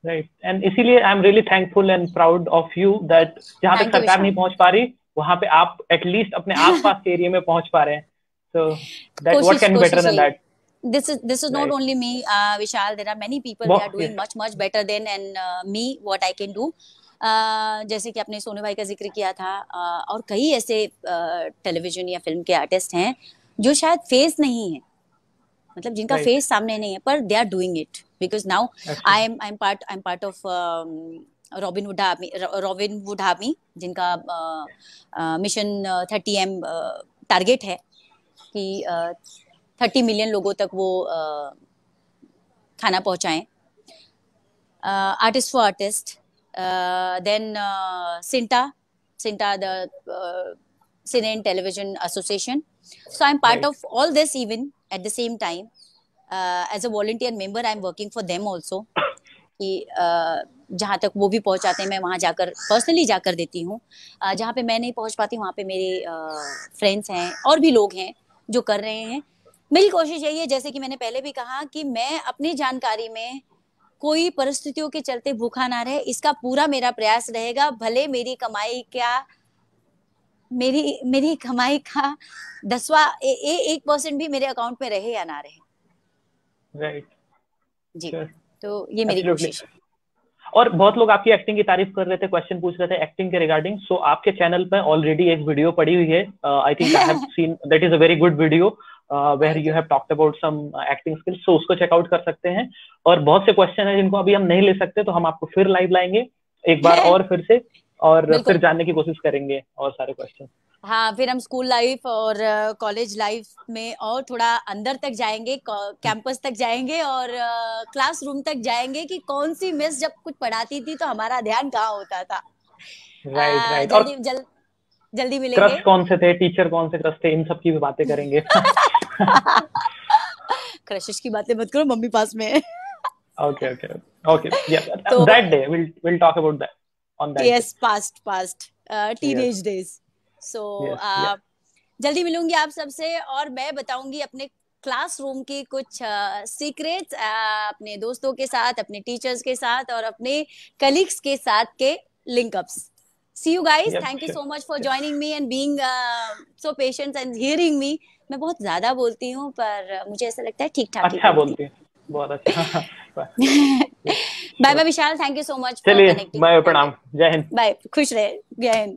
राइट। एंड इसीलिए आई am really thankful and proud of you that जहां तक सरकार नहीं पहुंच पा रही, वहां पे आप एटलीस्ट अपने आसपास के एरिया में पहुंच पा रहे हैं। So that what can be better than that. This is not only me, Vishal. There are many people they are doing much better than and me what I can do. जैसे कि आपने सोनू भाई का जिक्र किया था, और कई ऐसे टेलीविजन या फिल्म के आर्टिस्ट हैं जो शायद फेस नहीं है, मतलब जिनका फेस सामने नहीं है, पर they are doing it because now I am part of Robin Wood army, जिनका मिशन 30M टारगेट है कि 30 मिलियन लोगों तक वो खाना पहुंचाएं। Artist for artist, then Sinta, the Cine and Television Association. So I'm part of all this even at the same time. As a volunteer member, I'm working for them also. कि जहाँ तक वो भी पहुँचाते हैं, मैं वहाँ जाकर पर्सनली जाकर देती हूँ। जहाँ पे मैं नहीं पहुँच पाती, वहाँ पे मेरे फ्रेंड्स हैं और भी लोग हैं जो कर रहे हैं। मेरी कोशिश यही है, जैसे कि मैंने पहले भी कहा, कि मैं अपनी जानकारी में कोई परिस्थितियों के चलते भूखा ना रहे, इसका पूरा मेरा प्रयास रहेगा। भले मेरी कमाई क्या, मेरी मेरी कमाई का 1% भी मेरे अकाउंट में रहे या ना रहे। राइट। जी, तो ये मेरी कोशिश है। और बहुत लोग आपकी एक्टिंग की तारीफ कर रहे थे, क्वेश्चन पूछ रहे थे एक्टिंग के रिगार्डिंग। सो आपके चैनल पे ऑलरेडी एक वीडियो पड़ी हुई है, I think I have seen, that is a very good video where you have talked about some acting skills, so उसको चेकआउट कर सकते हैं। और बहुत से क्वेश्चन है जिनको अभी हम नहीं ले सकते, तो हम आपको फिर लाइव लाएंगे एक बार और फिर से, और फिर जानने की कोशिश करेंगे और सारे क्वेश्चन। हाँ, फिर हम स्कूल लाइफ और कॉलेज लाइफ में और थोड़ा अंदर तक जाएंगे, कैंपस तक जाएंगे और क्लासरूम तक जाएंगे कि कौन सी मिस जब कुछ पढ़ाती थी तो हमारा ध्यान कहाँ होता था। राइट। जल्दी मिलेंगे। क्रश कौन से थे, टीचर कौन से क्रश थे, इन सब की भी बातें करेंगे। क्रशेस की बातें मत करो, मम्मी पास में है। Okay. Yeah, that day we'll talk about that on that. Yes, past teenage days. So जल्दी मिलूंगी आप सबसे और मैं बताऊंगी अपने क्लासरूम की कुछ सीक्रेट्स अपने दोस्तों के साथ, अपने टीचर्स के साथ और अपने कलीग्स के साथ के link-ups. See you guys. Thank you so much for joining me and being so patient and hearing me. मैं बहुत ज्यादा बोलती हूँ पर मुझे ऐसा लगता है ठीक ठाक। अच्छा बोलती है, बहुत अच्छा। Bye bye Vishal, thank you so much for चलिए कनेक्टिंग। बाय, प्रणाम, जय हिंद। बाय, खुश रहे, जय हिंद।